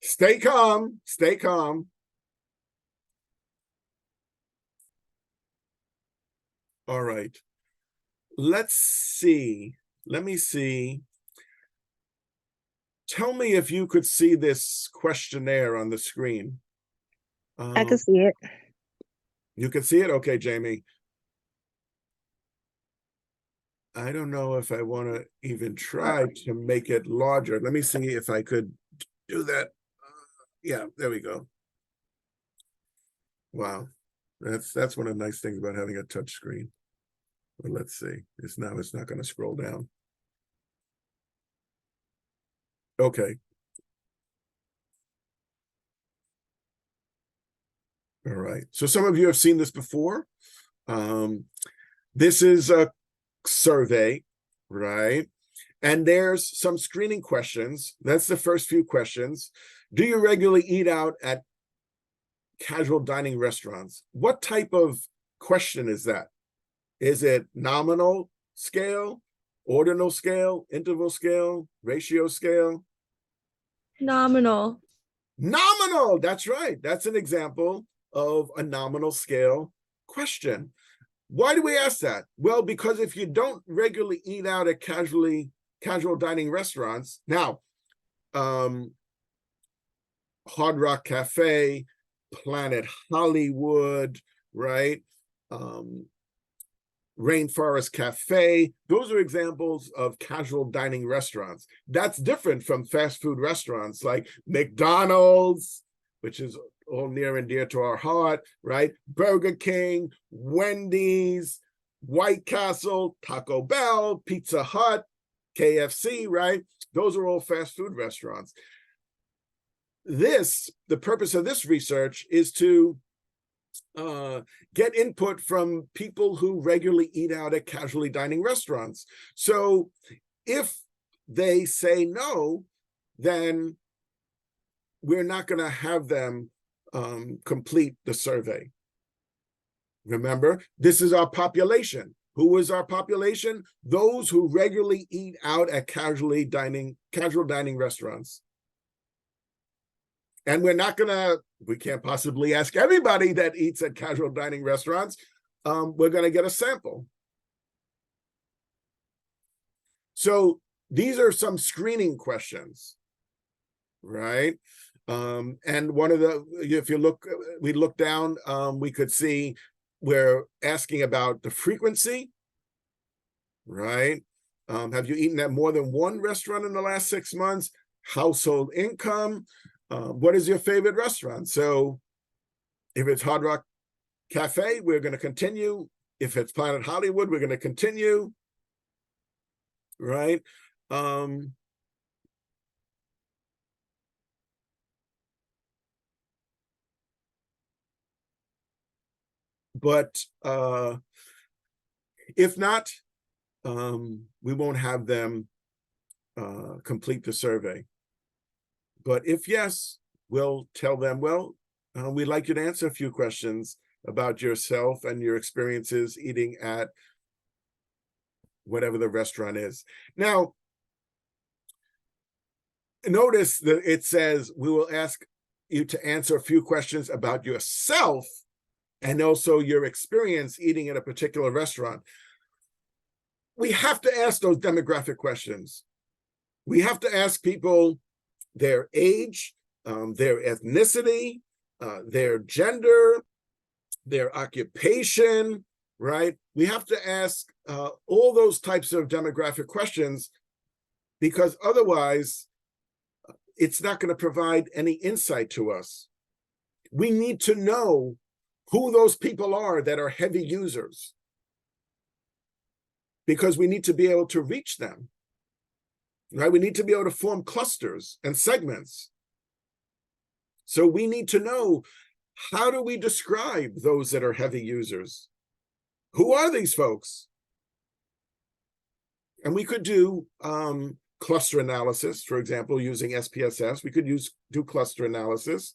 Stay calm. Stay calm. All right. Let's see. Let me see. Tell me if you could see this questionnaire on the screen. I can see it. You can see it? Okay, Jamie. I don't know if I want to even try to make it larger. Let me see if I could do that. Yeah, there we go. Wow. That's one of the nice things about having a touch screen. Well, let's see. It's not going to scroll down. Okay. All right. So some of you have seen this before. This is a survey, right? And there's some screening questions. That's the first few questions. Do you regularly eat out at casual dining restaurants? What type of question is that? Is it nominal scale, ordinal scale, interval scale, ratio scale? Nominal. Nominal, that's right. That's an example of a nominal scale question. Why do we ask that? Well, because if you don't regularly eat out at casual dining restaurants, now, Hard Rock Cafe, Planet Hollywood, right? Rainforest Cafe, those are examples of casual dining restaurants. That's different from fast food restaurants like McDonald's, which is all near and dear to our heart, right? Burger King, Wendy's, White Castle, Taco Bell, Pizza Hut, KFC, right? Those are all fast food restaurants. The purpose of this research is to get input from people who regularly eat out at casually dining restaurants. So if they say no, then we're not going to have them complete the survey. Remember, this is our population. Who is our population? Those who regularly eat out at casual dining restaurants. And we can't possibly ask everybody that eats at casual dining restaurants. We're going to get a sample. So these are some screening questions, right? And one of if we look down, we could see we're asking about the frequency, right? Have you eaten at more than one restaurant in the last 6 months? Household income. What is your favorite restaurant? So if it's Hard Rock Cafe, we're going to continue. If it's Planet Hollywood, we're going to continue, right? But if not, we won't have them complete the survey. But if yes, we'll tell them, well, we'd like you to answer a few questions about yourself and your experiences eating at whatever the restaurant is. Now, notice that it says we will ask you to answer a few questions about yourself and also your experience eating at a particular restaurant. We have to ask those demographic questions. We have to ask people their age, their ethnicity, their gender, their occupation, right? We have to ask all those types of demographic questions, because otherwise it's not going to provide any insight to us. We need to know who those people are that are heavy users, because we need to be able to reach them, right? We need to be able to form clusters and segments. So we need to know, how do we describe those that are heavy users? Who are these folks? And we could do cluster analysis, for example, using SPSS. We could do cluster analysis.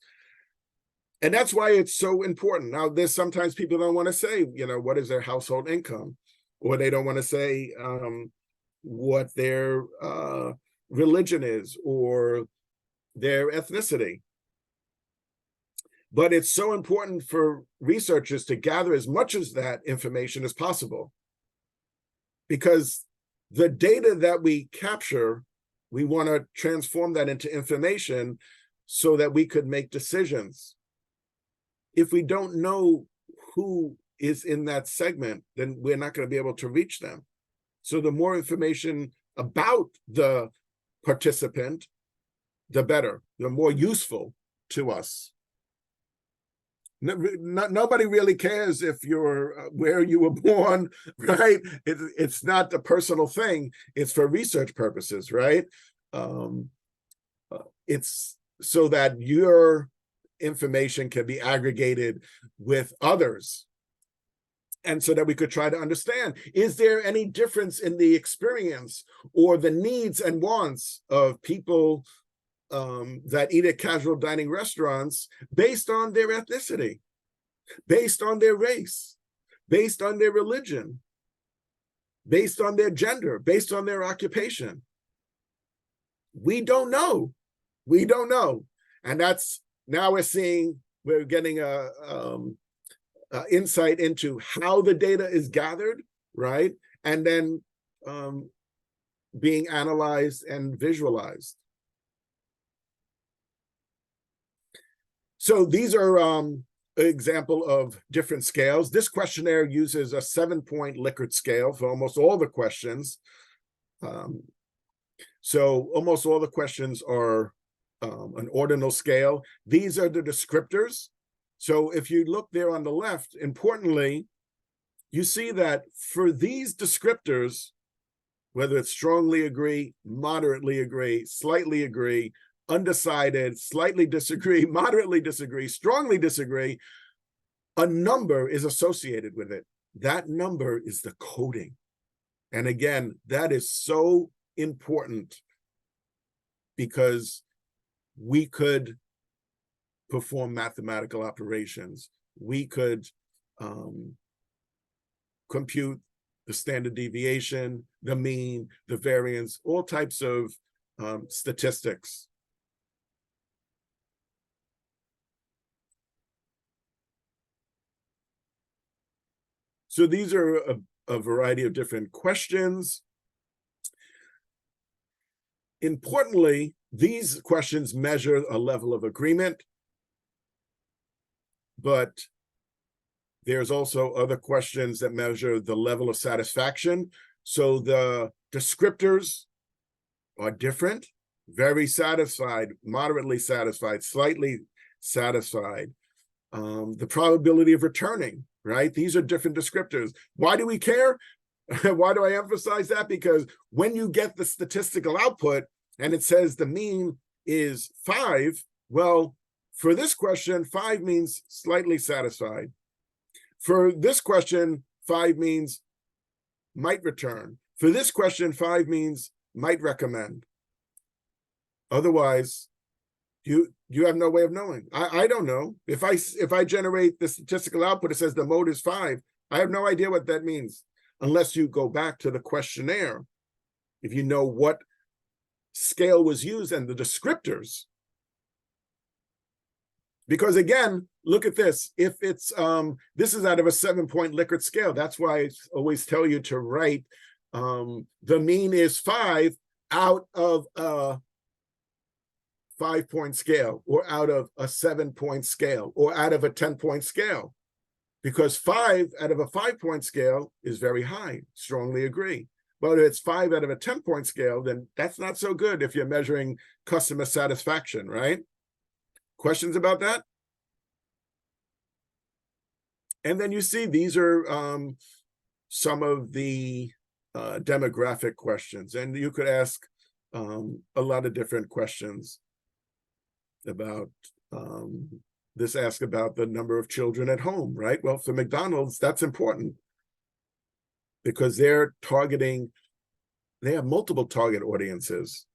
And that's why it's so important. Now, there's sometimes people don't want to say, what is their household income? Or they don't want to say what their religion is or their ethnicity. But it's so important for researchers to gather as much of that information as possible, because the data that we capture, we want to transform that into information so that we could make decisions. If we don't know who is in that segment, then we're not going to be able to reach them. So the more information about the participant, the better, the more useful to us. Nobody really cares if you're where you were born, right? It's not a personal thing. It's for research purposes, right? It's so that your information can be aggregated with others, and so that we could try to understand, is there any difference in the experience or the needs and wants of people that eat at casual dining restaurants based on their ethnicity, based on their race, based on their religion, based on their gender, based on their occupation? We don't know. We don't know. And that's, now we're getting a insight into how the data is gathered, right? And then being analyzed and visualized. So these are an example of different scales. This questionnaire uses a 7-point Likert scale for almost all the questions. So almost all the questions are an ordinal scale. These are the descriptors. So if you look there on the left, importantly, you see that for these descriptors, whether it's strongly agree, moderately agree, slightly agree, undecided, slightly disagree, moderately disagree, strongly disagree, a number is associated with it. That number is the coding. And again, that is so important, because we could perform mathematical operations. We could compute the standard deviation, the mean, the variance, all types of statistics. So these are a variety of different questions. Importantly, these questions measure a level of agreement, but there's also other questions that measure the level of satisfaction. So the descriptors are different: very satisfied, moderately satisfied, slightly satisfied. The probability of returning, right? These are different descriptors. Why do we care? Why do I emphasize that? Because when you get the statistical output and it says the mean is 5, well, for this question, 5 means slightly satisfied. for this question, 5 means might return. For this question, 5 means might recommend. Otherwise, you have no way of knowing. I don't know. If I generate the statistical output, it says the mode is 5. I have no idea what that means unless you go back to the questionnaire. If you know what scale was used and the descriptors. Because again, look at this. If it's this is out of a 7-point Likert scale. That's why I always tell you to write the mean is 5 out of a 5-point scale, or out of a 7-point scale, or out of a 10-point scale. Because 5 out of a 5-point scale is very high. Strongly agree. But if it's 5 out of a 10-point scale, then that's not so good if you're measuring customer satisfaction, right? Questions about that? And then you see these are some of the demographic questions. And you could ask a lot of different questions about this. Ask about the number of children at home, right? Well, for McDonald's, that's important because they're targeting, they have multiple target audiences,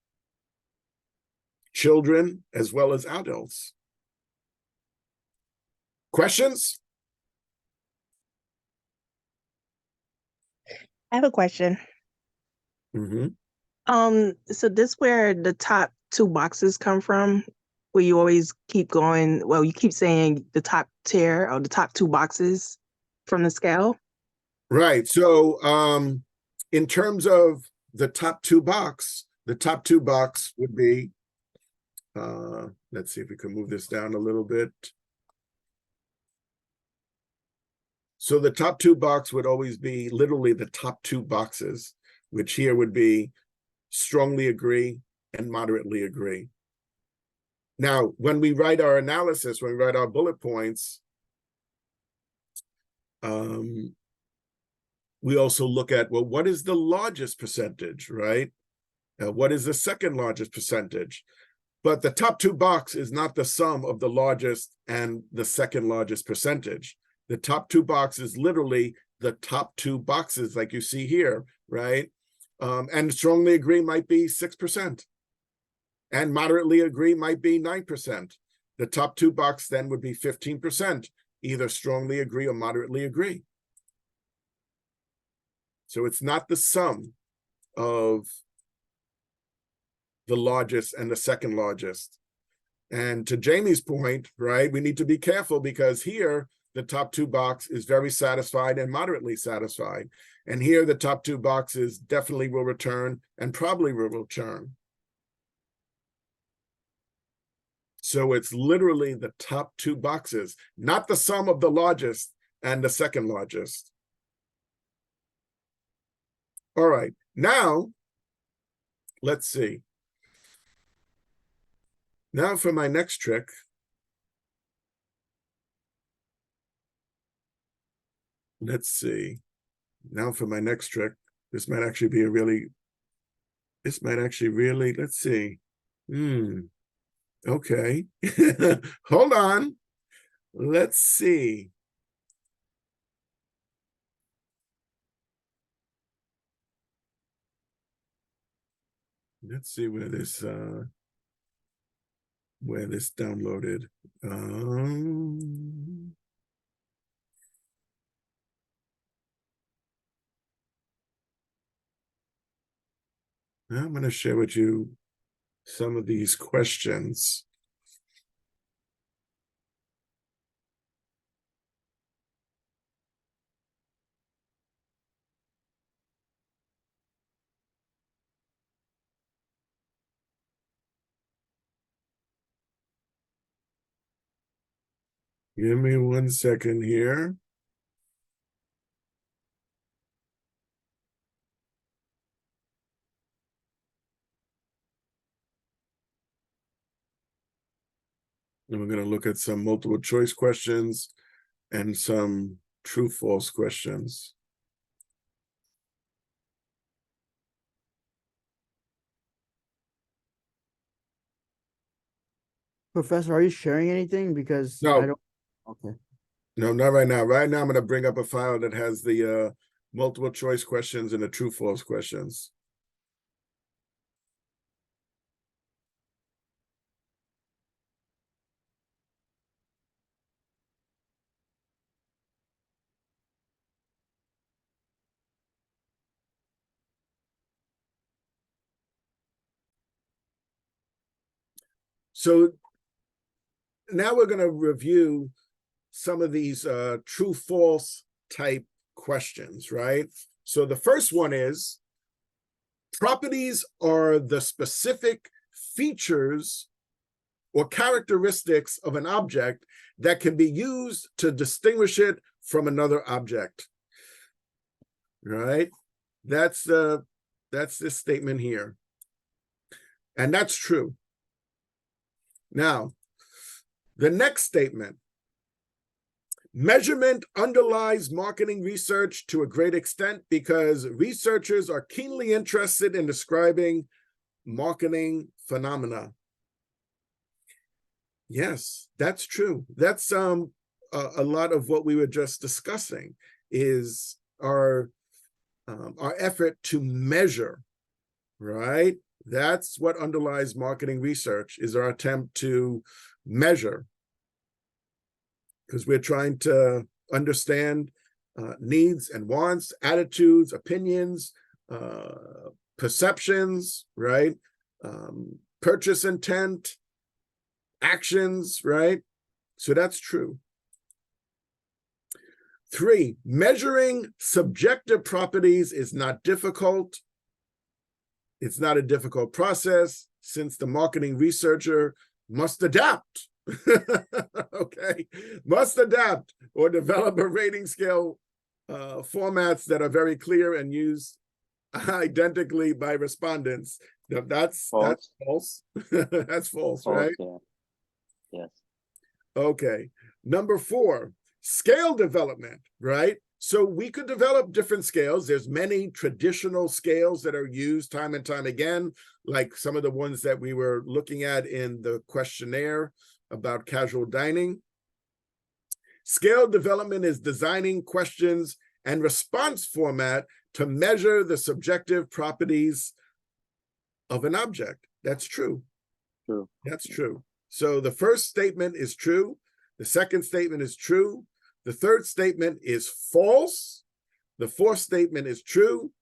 children as well as adults. Questions? I have a question. Mm-hmm. So this where the top 2 boxes come from, where you always keep going, well, you keep saying the top tier or the top 2 boxes from the scale. Right. So in terms of the top 2 box, the top 2 box would be, let's see if we can move this down a little bit. So the top 2 box would always be literally the top 2 boxes, which here would be strongly agree and moderately agree. Now, when we write our analysis, when we write our bullet points, we also look at, well, what is the largest percentage, right? What is the second largest percentage? But the top 2 box is not the sum of the largest and the second largest percentage. The top 2 box is literally the top 2 boxes, like you see here, right? And strongly agree might be 6%. And moderately agree might be 9%. The top 2 box then would be 15%, either strongly agree or moderately agree. So it's not the sum of the largest and the second largest. And to Jamie's point, right, we need to be careful because here the top 2 box is very satisfied and moderately satisfied. And here the top 2 boxes definitely will return and probably will return. So it's literally the top 2 boxes, not the sum of the largest and the second largest. All right, now let's see. Now for my next trick. Let's see. Now for my next trick. This might actually be let's see. Okay. Hold on. Let's see. Let's see where this downloaded. I'm going to share with you some of these questions. Give me 1 second here. And we're going to look at some multiple choice questions and some true false questions. Professor, are you sharing anything? Because No. I don't. Okay. No, not right now. Right now, I'm going to bring up a file that has the multiple choice questions and the true false questions. So now we're going to review some of these true false type questions, right? So the first one is, properties are the specific features or characteristics of an object that can be used to distinguish it from another object, right? That's this statement here. And that's true. Now, the next statement, measurement underlies marketing research to a great extent because researchers are keenly interested in describing marketing phenomena. Yes, that's true. That's a lot of what we were just discussing is our effort to measure, right? That's what underlies marketing research, is our attempt to measure, because we're trying to understand needs and wants, attitudes, opinions, perceptions, right? Purchase intent, actions, right? So that's true. 3, measuring subjective properties is not difficult. It's not a difficult process since the marketing researcher must adapt. Okay, must adapt or develop a rating scale formats that are very clear and used identically by respondents. Now, that's false. That's false, right? Yeah. Yes. Okay. Number 4, scale development, right? So we could develop different scales. There's many traditional scales that are used time and time again, like some of the ones that we were looking at in the questionnaire about casual dining. Scale development is designing questions and response format to measure the subjective properties of an object. That's true. True. That's true. So the first statement is true. The second statement is true. The third statement is false. The fourth statement is true.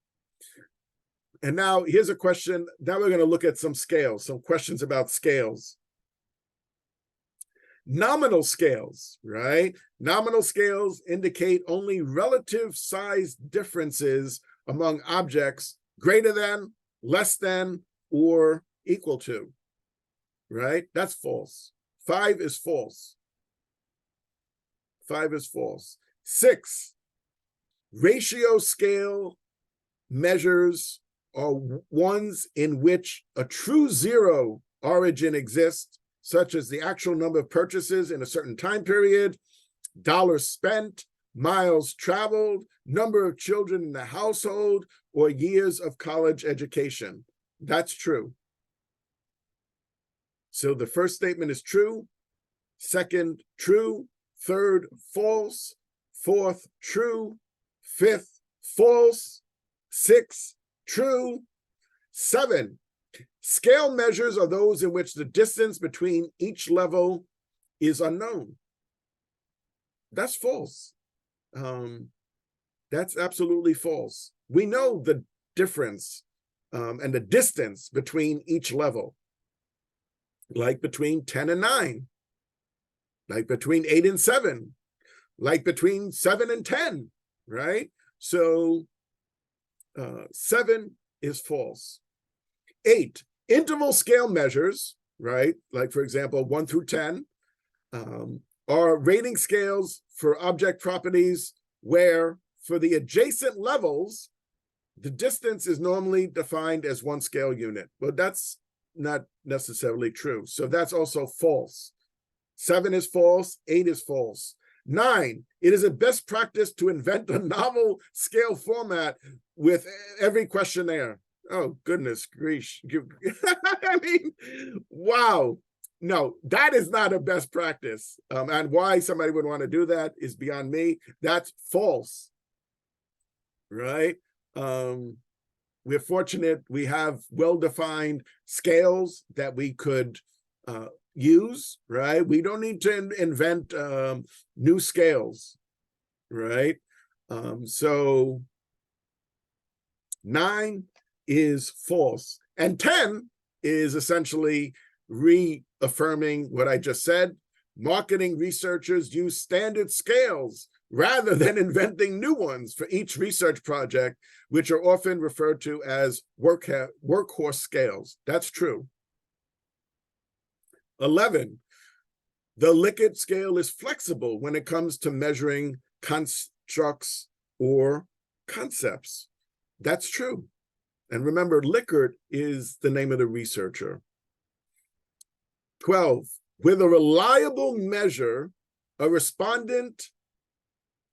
And now here's a question. Now we're going to look at some scales, some questions about scales. Nominal scales, right? Nominal scales indicate only relative size differences among objects greater than, less than, or equal to, right? That's false. 5 is false. 5 is false. 6, ratio scale measures are ones in which a true zero origin exists, such as the actual number of purchases in a certain time period, dollars spent, miles traveled, number of children in the household, or years of college education. That's true. So the first statement is true. Second, true. Third, false. Fourth, true. Fifth, false. 6, true. 7, scale measures are those in which the distance between each level is unknown. That's false. That's absolutely false. We know the difference and the distance between each level, like between 10 and 9, like between 8 and 7, like between 7 and 10, right? So 7 is false. 8, interval scale measures, right? Like, for example, 1 through 10, are rating scales for object properties where for the adjacent levels, the distance is normally defined as 1 scale unit. But that's not necessarily true. So that's also false. 7 is false. 8 is false. 9, it is a best practice to invent a novel scale format with every questionnaire. Oh, goodness gracious. I mean, wow. no, that is not a best practice. And why somebody would want to do that is beyond me. That's false, right? We're fortunate we have well-defined scales that we could use, right? We don't need to invent new scales, right? So 9 is false, and 10 is essentially reaffirming what I just said. Marketing researchers use standard scales rather than inventing new ones for each research project, which are often referred to as workhorse scales. That's true. 11, the Likert scale is flexible when it comes to measuring constructs or concepts. That's true. And remember, Likert is the name of the researcher. 12, with a reliable measure, a respondent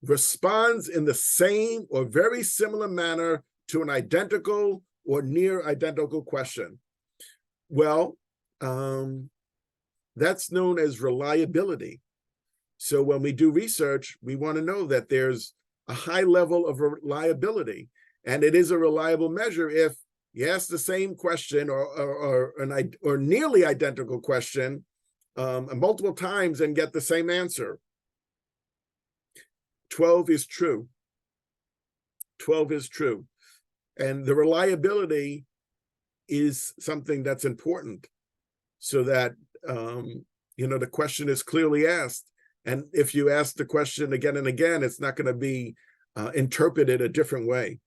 responds in the same or very similar manner to an identical or near identical question. Well, that's known as reliability. So when we do research, we want to know that there's a high level of reliability, and it is a reliable measure if you ask the same question or nearly identical question multiple times and get the same answer. 12 is true. 12 is true. And the reliability is something that's important so that, the question is clearly asked. And if you ask the question again and again, it's not going to be interpreted a different way.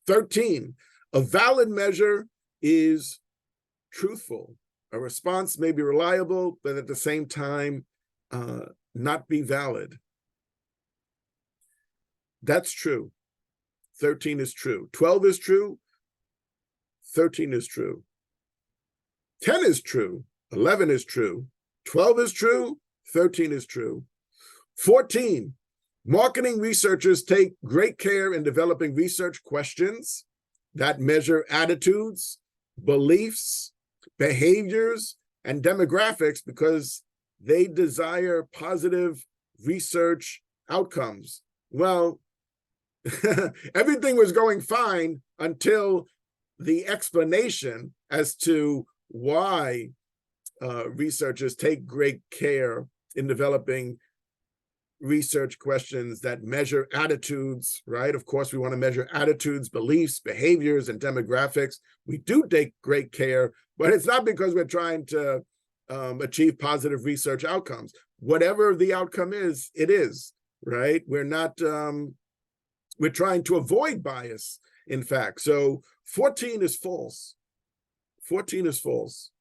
13, a valid measure is truthful. A response may be reliable, but at the same time, not be valid. That's true. 13 is true. 12 is true. 13 is true. 10 is true. 11 is true. 12 is true. 13 is true. 14, marketing researchers take great care in developing research questions that measure attitudes, beliefs, behaviors, and demographics because they desire positive research outcomes. Well, everything was going fine until the explanation as to why researchers take great care in developing research questions that measure attitudes, right? Of course, we want to measure attitudes, beliefs, behaviors, and demographics. We do take great care, but it's not because we're trying to achieve positive research outcomes. Whatever the outcome is, it is, right? We're not, we're trying to avoid bias, in fact. So 14 is false. 14 is false.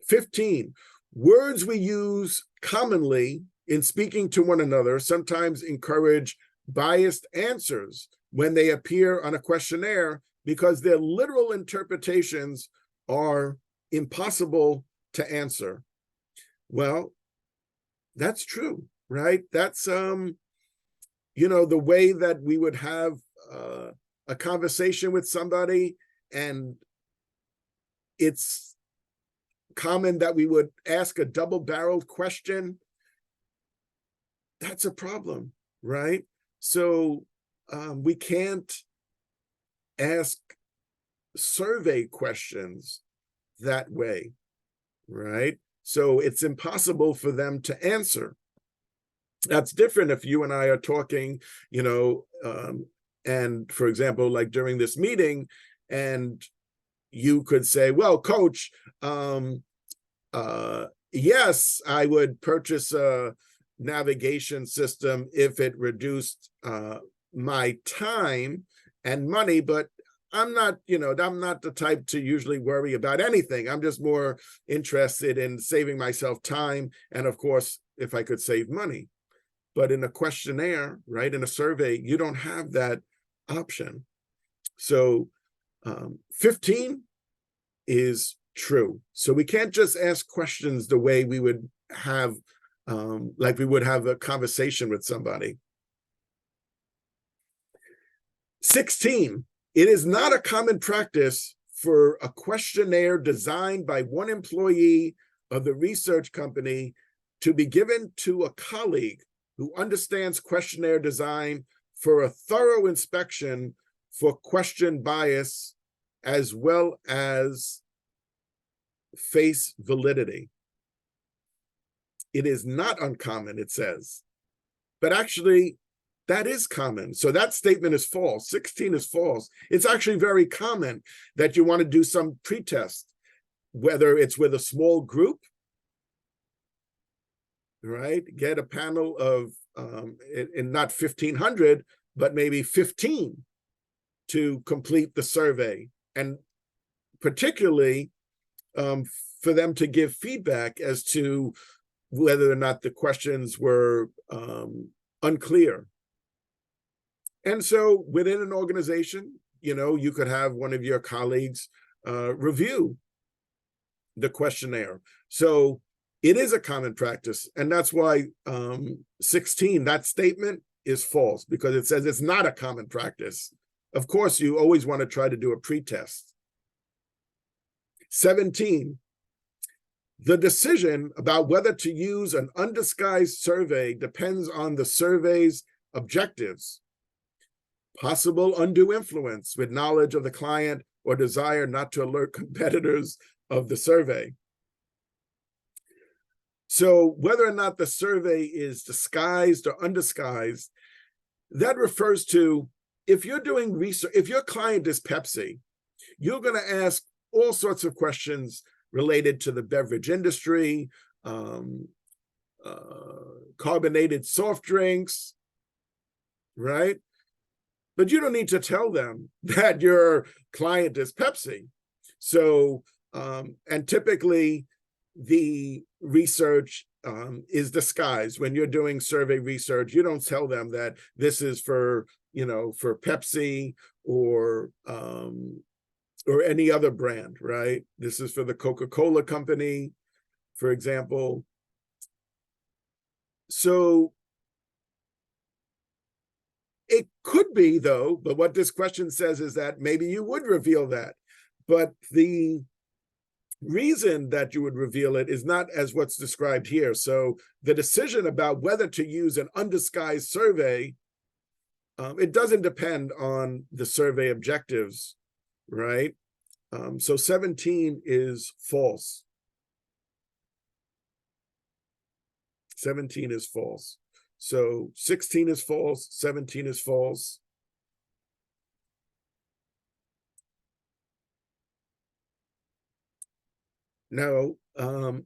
15, words we use commonly in speaking to one another sometimes encourage biased answers when they appear on a questionnaire because their literal interpretations are impossible to answer. Well, that's true, right? That's, the way that we would have a conversation with somebody, and it's common that we would ask a double-barreled question. That's a problem, right? So we can't ask survey questions that way, right? So it's impossible for them to answer. That's different if you and I are talking, and for example, like during this meeting, and you could say, well, coach, yes, I would purchase a navigation system if it reduced my time and money, but I'm not the type to usually worry about anything. I'm just more interested in saving myself time. And of course, if I could save money. But in a questionnaire, right, in a survey, you don't have that option. So 15 is true. So we can't just ask questions the way we would have, like we would have a conversation with somebody. 16, it is not a common practice for a questionnaire designed by one employee of the research company to be given to a colleague who understands questionnaire design for a thorough inspection for question bias as well as face validity. It is not uncommon, it says, but actually that is common. So that statement is false. 16 is false. It's actually very common that you want to do some pretest, whether it's with a small group, right? Get a panel of, in not 1,500, but maybe 15 to complete the survey. And particularly for them to give feedback as to whether or not the questions were unclear. And so within an organization, you know, you could have one of your colleagues review the questionnaire. So it is a common practice. And that's why 16, that statement is false, because it says it's not a common practice. Of course, you always want to try to do a pretest. 17, the decision about whether to use an undisguised survey depends on the survey's objectives, possible undue influence with knowledge of the client, or desire not to alert competitors of the survey. So whether or not the survey is disguised or undisguised, that refers to, if you're doing research, if your client is Pepsi, you're going to ask all sorts of questions related to the beverage industry, carbonated soft drinks, right? But you don't need to tell them that your client is Pepsi. So, and typically the research is disguised. When you're doing survey research, you don't tell them that this is for, you know, for Pepsi or any other brand, right? This is for the Coca-Cola company, for example. So it could be, though, but what this question says is that maybe you would reveal that. But the reason that you would reveal it is not as what's described here. So the decision about whether to use an undisguised survey, it doesn't depend on the survey objectives, right? So 17 is false. 17 is false. So 16 is false, 17 is false. Now,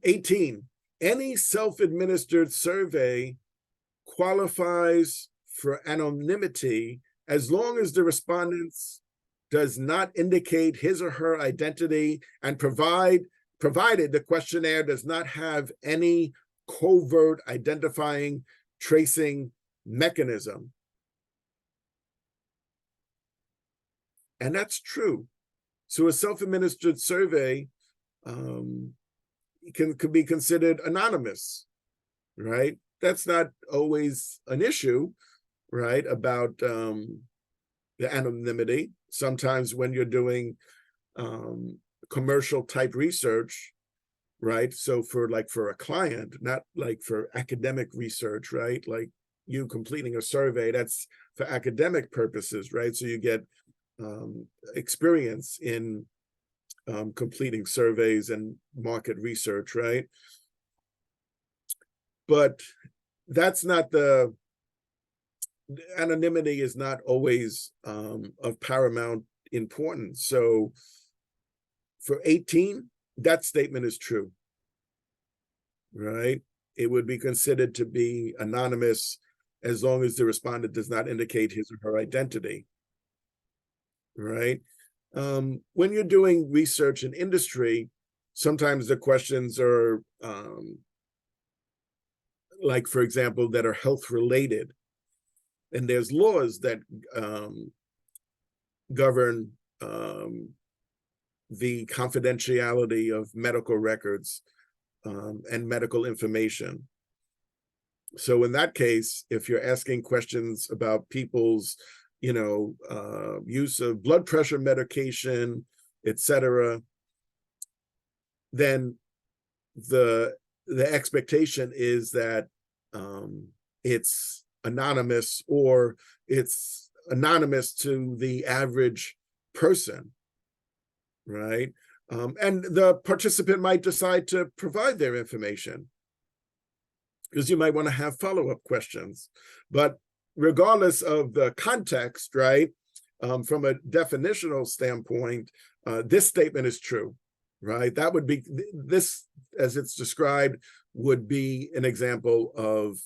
18, any self-administered survey qualifies for anonymity as long as the respondents does not indicate his or her identity and provided the questionnaire does not have any covert identifying tracing mechanism. And that's true. So a self-administered survey could be considered anonymous, right? That's not always an issue, right, about the anonymity. Sometimes when you're doing commercial type research, right? So for a client, not like for academic research, right? Like you completing a survey, that's for academic purposes, right? So you get experience in completing surveys and market research, right? But that's not anonymity is not always of paramount importance. So for 18, that statement is true, right? It would be considered to be anonymous as long as the respondent does not indicate his or her identity, right? When you're doing research in industry, sometimes the questions are like, for example, that are health related. And there's laws that govern the confidentiality of medical records and medical information. So in that case, if you're asking questions about people's, use of blood pressure medication, etc., then the expectation is that it's anonymous, or it's anonymous to the average person, right? And the participant might decide to provide their information, because you might want to have follow-up questions. But regardless of the context, right, from a definitional standpoint, this statement is true, right? That would be, this, as it's described, would be an example of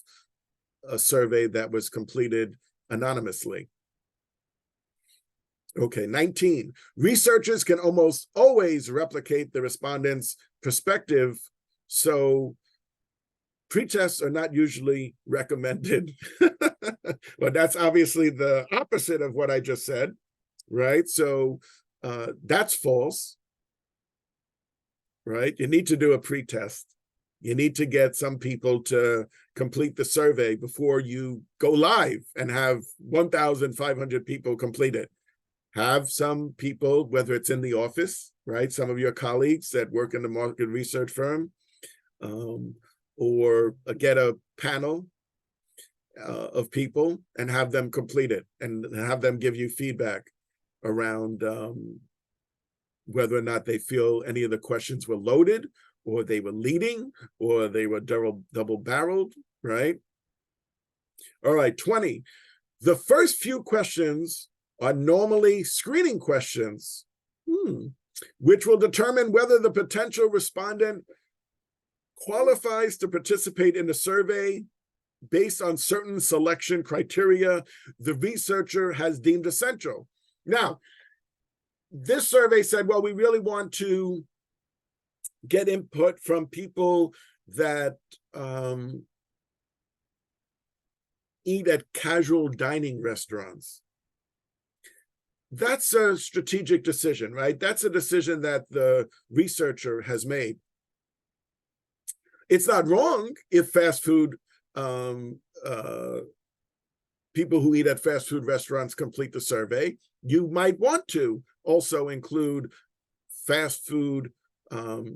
a survey that was completed anonymously. Okay, 19. Researchers can almost always replicate the respondent's perspective, so pretests are not usually recommended. But that's obviously the opposite of what I just said, right? So that's false, right? You need to do a pretest. You need to get some people to complete the survey before you go live and have 1,500 people complete it. Have some people, whether it's in the office, right? Some of your colleagues that work in the market research firm, or get a panel of people and have them complete it, and have them give you feedback around whether or not they feel any of the questions were loaded, or they were leading, or they were double-barreled, right? All right, 20. The first few questions are normally screening questions, which will determine whether the potential respondent qualifies to participate in the survey based on certain selection criteria the researcher has deemed essential. Now, this survey said, well, we really want to get input from people that eat at casual dining restaurants. That's a strategic decision, right? That's a decision that the researcher has made. It's not wrong if fast food, people who eat at fast food restaurants complete the survey. You might want to also include fast food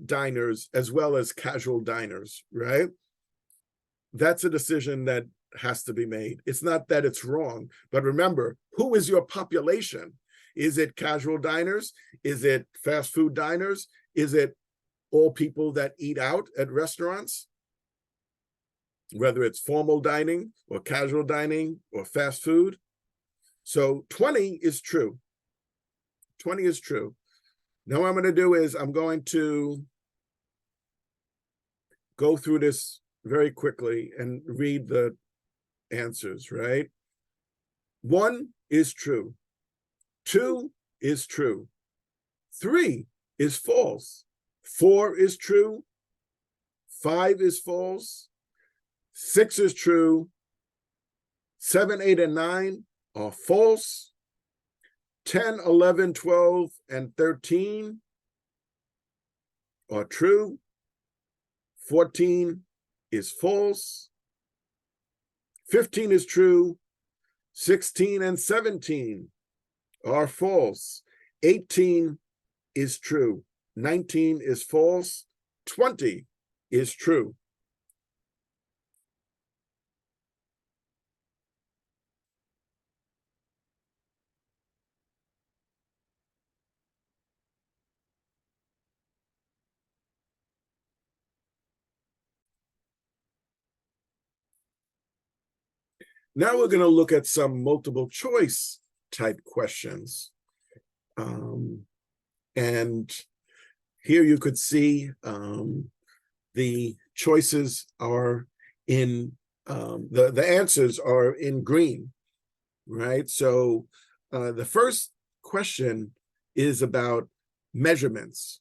diners as well as casual diners, right? That's a decision that has to be made. It's not that it's wrong, but remember, who is your population? Is it casual diners? Is it fast food diners? Is it all people that eat out at restaurants? Whether it's formal dining or casual dining or fast food. So 20 is true. 20 is true. Now what I'm going to do is I'm going to go through this very quickly and read the answers, right? 1 is true. 2 is true. 3 is false. 4 is true. 5 is false. 6 is true. 7, 8, and 9 are false. 10, 11, 12, and 13 are true. 14 is false. 15 is true. 16 and 17 are false. 18 is true. 19 is false. 20 is true. Now we're going to look at some multiple choice type questions. And here you could see the choices are in, the answers are in green, right? So the first question is about measurements.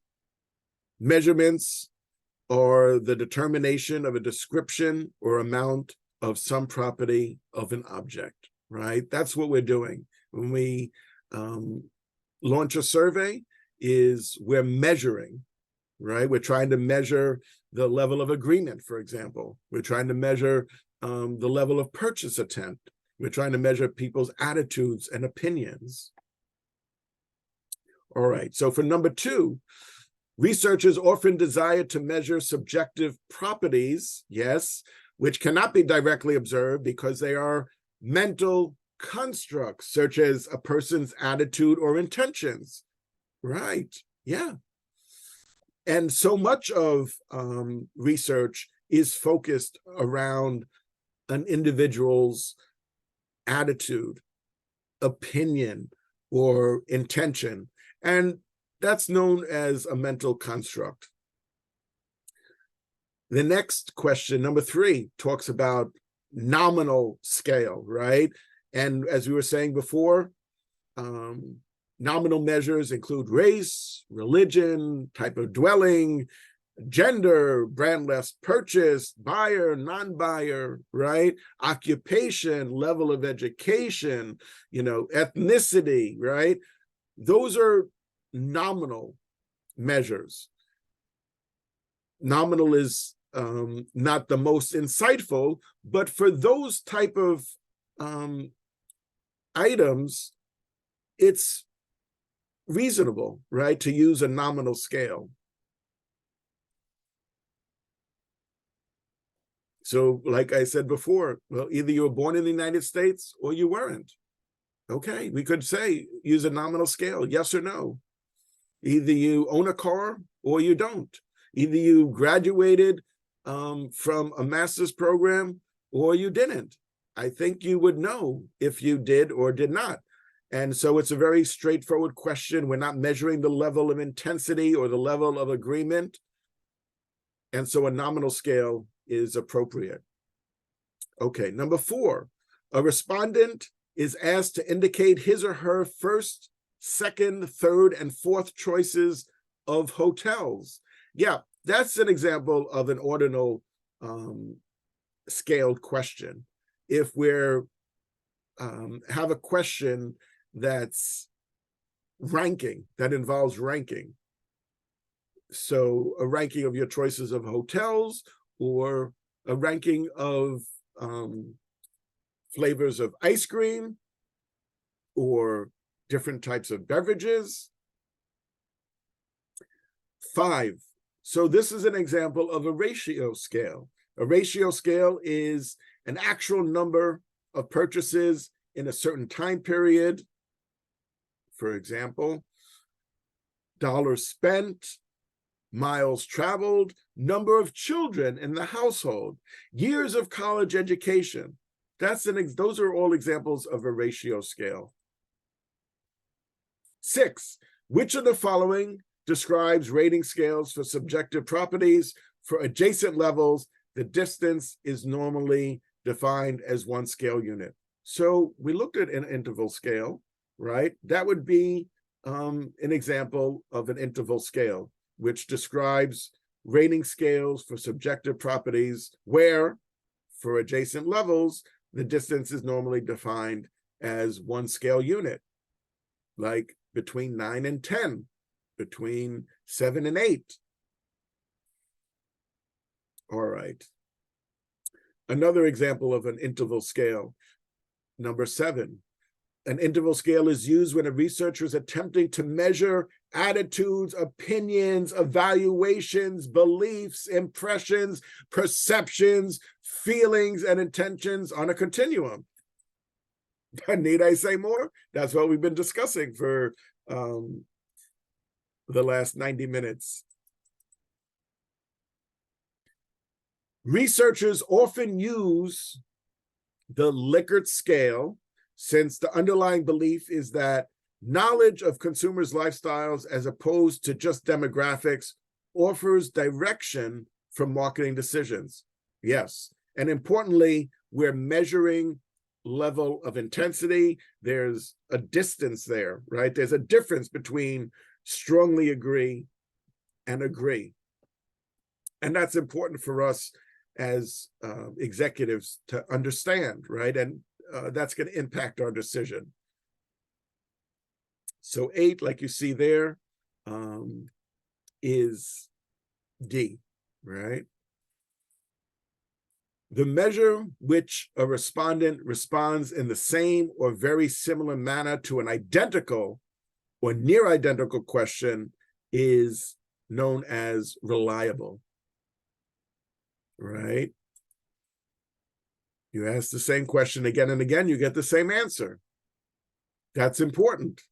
Measurements are the determination of a description or amount of some property of an object, right? That's what we're doing. When we launch a survey, is we're measuring, right? We're trying to measure the level of agreement, for example. We're trying to measure the level of purchase intent. We're trying to measure people's attitudes and opinions. All right, so for number 2, researchers often desire to measure subjective properties, yes, which cannot be directly observed because they are mental constructs, such as a person's attitude or intentions. Right, yeah. And so much of research is focused around an individual's attitude, opinion, or intention. And that's known as a mental construct. The next question, number 3, talks about nominal scale, right? And as we were saying before, nominal measures include race, religion, type of dwelling, gender, brand less purchased, buyer, non-buyer, right? Occupation, level of education, ethnicity, right? Those are nominal measures. Nominal is not the most insightful, but for those type of items, it's reasonable, right, to use a nominal scale. So like I said before, well, either you were born in the United States or you weren't. Okay, we could say use a nominal scale, yes or no. Either you own a car or you don't. Either you graduated from a master's program or you didn't. I think you would know if you did or did not. And so it's a very straightforward question. We're not measuring the level of intensity or the level of agreement. And so a nominal scale is appropriate. Okay, number 4, a respondent is asked to indicate his or her first, second, third, and fourth choices of hotels. Yeah, that's an example of an ordinal scaled question. If we're have a question that's ranking, that involves ranking. So a ranking of your choices of hotels or a ranking of flavors of ice cream or different types of beverages. 5, so this is an example of a ratio scale. A ratio scale is an actual number of purchases in a certain time period. For example, dollars spent, miles traveled, number of children in the household, years of college education. Those are all examples of a ratio scale. 6, which of the following describes rating scales for subjective properties? For adjacent levels, the distance is normally defined as 1 scale unit. So we looked at an interval scale, right? That would be an example of an interval scale, which describes rating scales for subjective properties where, for adjacent levels, the distance is normally defined as 1 scale unit, like between 9 and 10, between 7 and 8. All right. Another example of an interval scale, number 7. An interval scale is used when a researcher is attempting to measure attitudes, opinions, evaluations, beliefs, impressions, perceptions, feelings, and intentions on a continuum. Need I say more? That's what we've been discussing for the last 90 minutes. Researchers often use the Likert scale, since the underlying belief is that knowledge of consumers' lifestyles, as opposed to just demographics, offers direction for marketing decisions. Yes, and importantly, we're measuring level of intensity. There's a distance there, right? There's a difference between strongly agree and agree. And that's important for us as executives to understand, right? And that's going to impact our decision. So 8, like you see there, is D, right? The measure which a respondent responds in the same or very similar manner to an identical or near identical question is known as reliable, right? You ask the same question again and again, you get the same answer. That's important.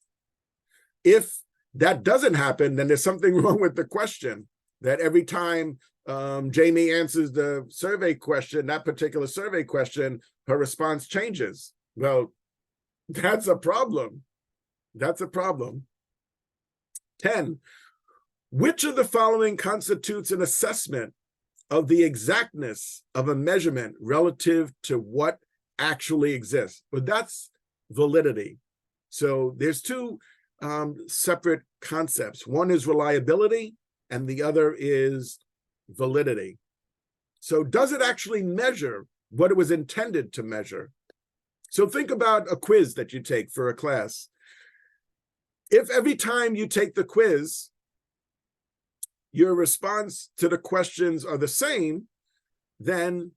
If that doesn't happen, then there's something wrong with the question, that every time Jamie answers the survey question, that particular survey question, her response changes. Well, that's a problem. That's a problem. 10, which of the following constitutes an assessment of the exactness of a measurement relative to what actually exists? But that's validity. So there's two separate concepts. One is reliability and the other is validity. So does it actually measure what it was intended to measure? So think about a quiz that you take for a class. If every time you take the quiz, your response to the questions are the same, then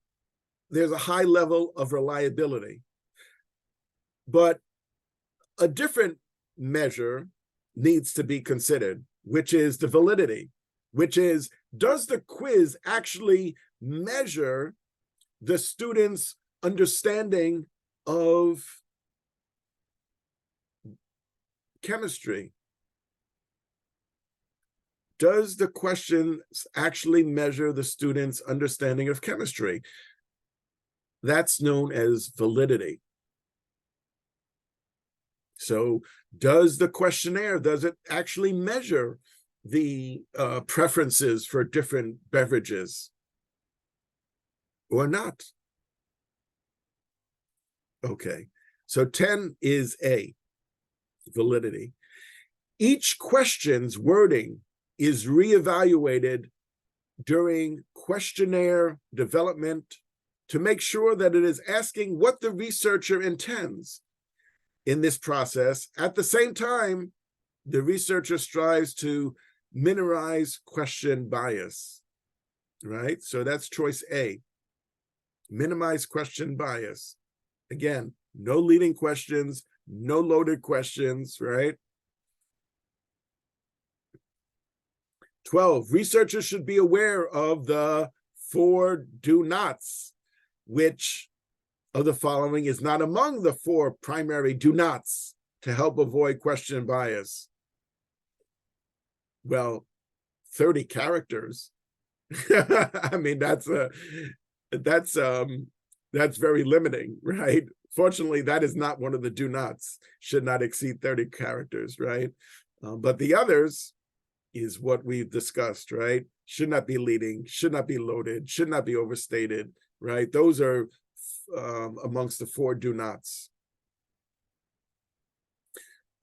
there's a high level of reliability. But a different measure needs to be considered, which is the validity, which is, does the quiz actually measure the students' understanding of chemistry? Does the question actually measure the students' understanding of chemistry? That's known as validity. So does the questionnaire, does it actually measure the preferences for different beverages or not? Okay, so 10 is A, validity. Each question's wording is reevaluated during questionnaire development to make sure that it is asking what the researcher intends. In this process, at the same time, the researcher strives to minimize question bias, right? So that's choice A, minimize question bias. Again, no leading questions, no loaded questions, right? 12, researchers should be aware of the 4 do nots, which of the following is not among the 4 primary do nots to help avoid question bias? Well, 30 characters. I mean, that's very limiting, right? Fortunately, that is not one of the do nots. Should not exceed 30 characters, right? But the others is what we've discussed, right? Should not be leading, should not be loaded, should not be overstated, right? Those are amongst the 4 do nots.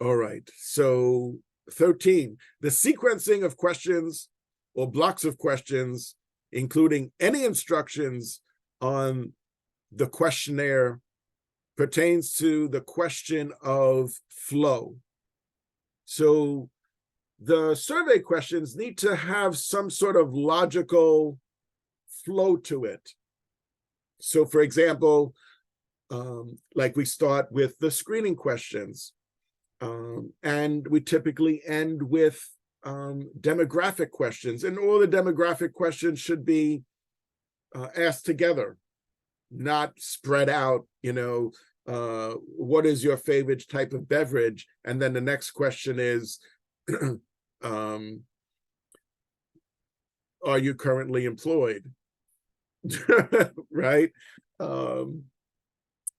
All right, so 13, the sequencing of questions or blocks of questions, including any instructions on the questionnaire, pertains to the question of flow. So the survey questions need to have some sort of logical flow to it. So for example, like we start with the screening questions, and we typically end with demographic questions, and all the demographic questions should be asked together, not spread out, you know, what is your favorite type of beverage? And then the next question is, are you currently employed? Right?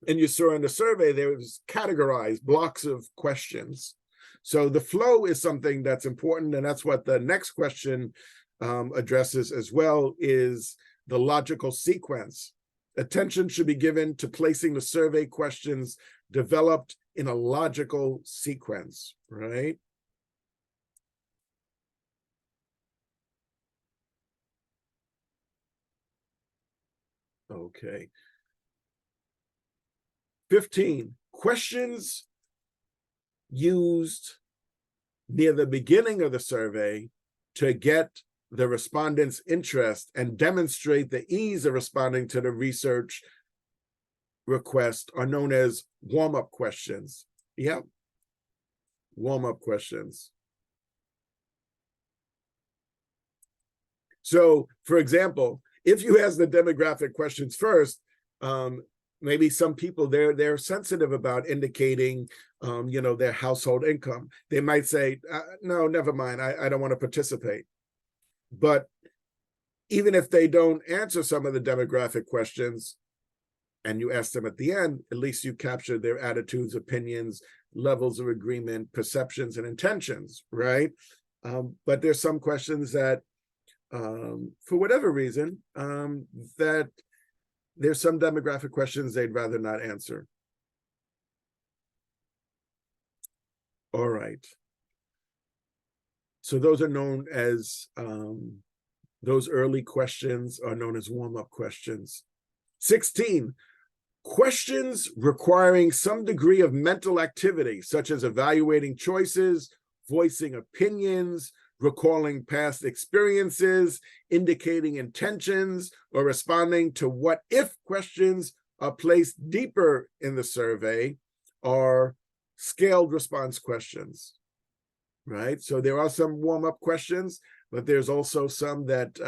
And you saw in the survey, there was categorized blocks of questions. So the flow is something that's important, and that's what the next question addresses as well, is the logical sequence. Attention should be given to placing the survey questions developed in a logical sequence, right? Okay. 15, questions used near the beginning of the survey to get the respondents' interest and demonstrate the ease of responding to the research request are known as warm-up questions. Yep. warm-up questions. So, for example, if you ask the demographic questions first, maybe some people they're sensitive about indicating, their household income. They might say, "No, never mind. I don't want to participate." But even if they don't answer some of the demographic questions, and you ask them at the end, at least you capture their attitudes, opinions, levels of agreement, perceptions, and intentions, right? But there's some questions that, for whatever reason, that there's some demographic questions they'd rather not answer. All right. So those are known as, those early questions are known as warm-up questions. 16, questions requiring some degree of mental activity, such as evaluating choices, voicing opinions, recalling past experiences, indicating intentions, or responding to what-if questions are placed deeper in the survey are scaled response questions, right? So there are some warm-up questions, but there's also some that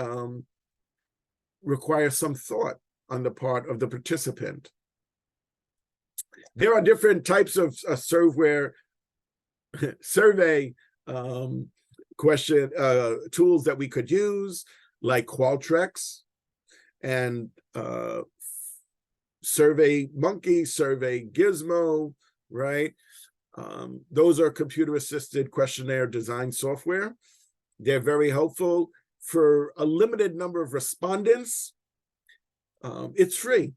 require some thought on the part of the participant. There are different types of survey question tools that we could use, like Qualtrics and Survey Monkey, Survey Gizmo, right? Those are computer-assisted questionnaire design software. They're very helpful for a limited number of respondents. It's free.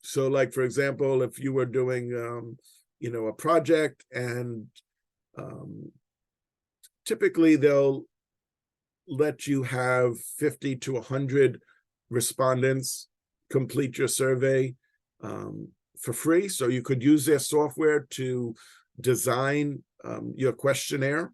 So, like, for example, if you were doing, a project, and typically they'll let you have 50 to 100 respondents complete your survey for free. So you could use their software to design your questionnaire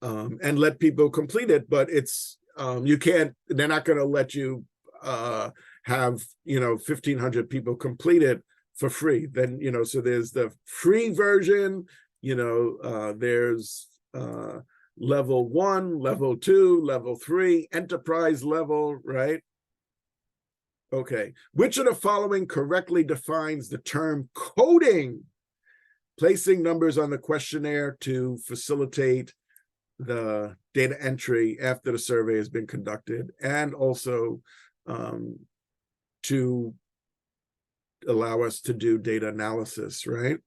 and let people complete it. But it's you can't. They're not going to let you have 1,500 people complete it for free. Then so there's the free version. There's level 1, level 2, level 3, enterprise level, right? Okay. Which of the following correctly defines the term coding? Placing numbers on the questionnaire to facilitate the data entry after the survey has been conducted, and also to allow us to do data analysis, right?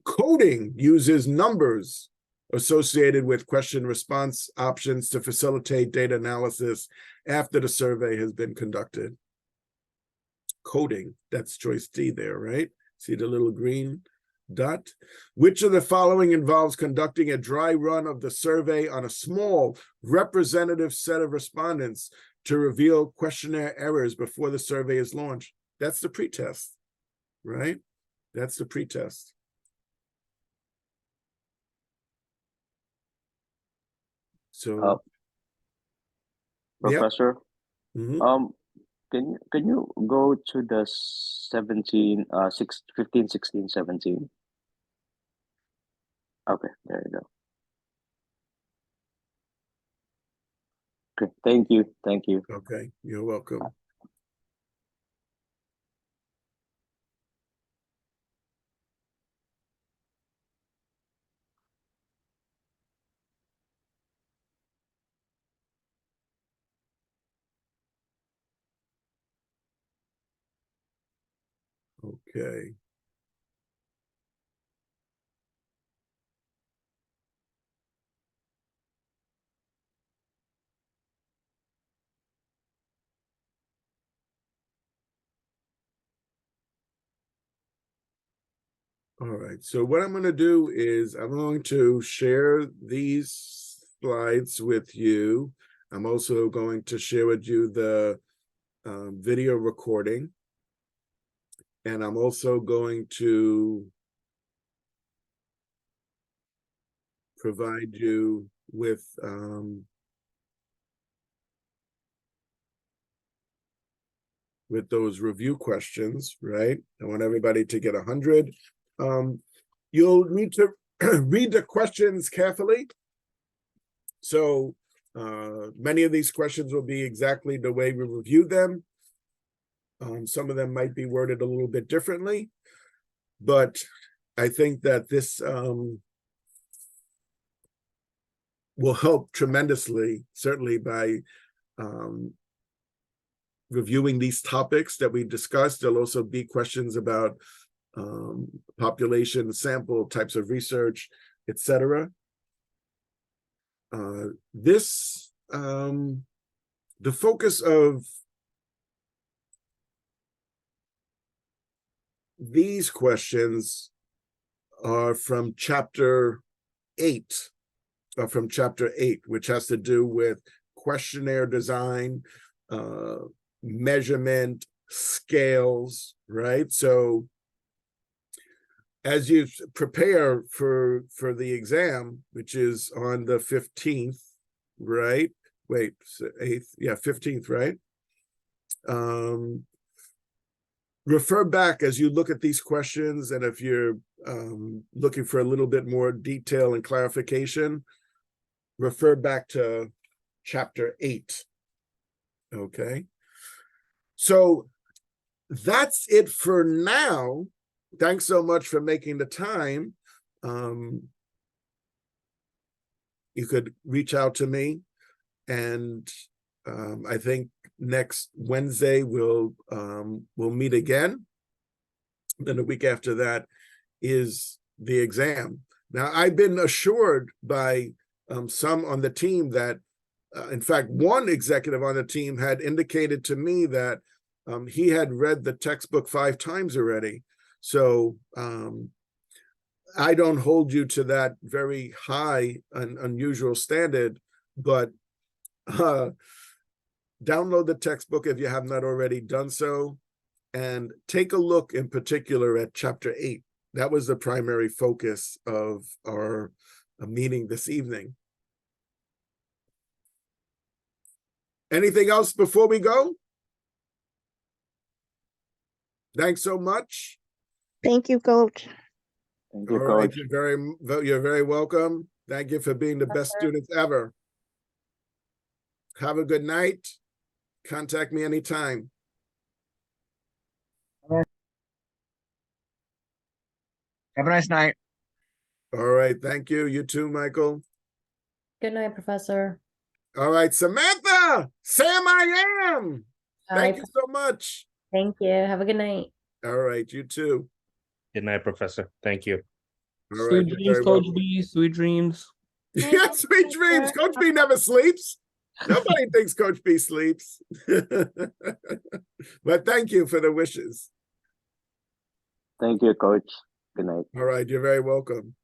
Coding uses numbers associated with question response options to facilitate data analysis after the survey has been conducted. Coding, that's choice D there, right? See the little green dot? Which of the following involves conducting a dry run of the survey on a small representative set of respondents to reveal questionnaire errors before the survey is launched? That's the pretest, right? That's the pretest. So, Professor, yep. can you go to the 15, 16, 17? Okay, there you go. Okay, thank you. Okay, you're welcome. Okay. All right, so what I'm going to do is I'm going to share these slides with you. I'm also going to share with you the video recording. And I'm also going to provide you with those review questions, right? I want everybody to get 100. You'll need to read the questions carefully. So many of these questions will be exactly the way we reviewed them. Some of them might be worded a little bit differently, but I think that this will help tremendously, certainly by reviewing these topics that we discussed. There'll also be questions about population, sample, types of research, etc. The focus of these questions are from chapter 8, which has to do with questionnaire design, measurement, scales, right? So as you prepare for the exam, which is on the 15th, right? Wait, 8th, yeah, 15th, right? Refer back as you look at these questions, and if you're looking for a little bit more detail and clarification, refer back to chapter 8. Okay. So that's it for now. Thanks so much for making the time. You could reach out to me, and I think next Wednesday we'll meet again. Then the week after that is the exam. Now, I've been assured by some on the team that, in fact, one executive on the team had indicated to me that he had read the textbook 5 times already. So I don't hold you to that very high and unusual standard, but download the textbook if you have not already done so, and take a look in particular at chapter 8. That was the primary focus of our meeting this evening. Anything else before we go? Thanks so much. Thank you, Coach. Thank All you, right, Coach. you're very welcome. Thank you for being the best students ever. Have a good night. Contact me anytime. Have a nice night. All right, thank you. You too, Michael. Good night, Professor. All right, Samantha, Sam I am. Thank you so much. Thank you. Have a good night. All right, you too. Good night, Professor. Thank you. All Sweet right, you're dreams, very Coach welcome. B. Sweet dreams. Yeah, sweet dreams. Coach B never sleeps. Nobody thinks Coach B sleeps. But thank you for the wishes. Thank you, Coach. Good night. All right, you're very welcome.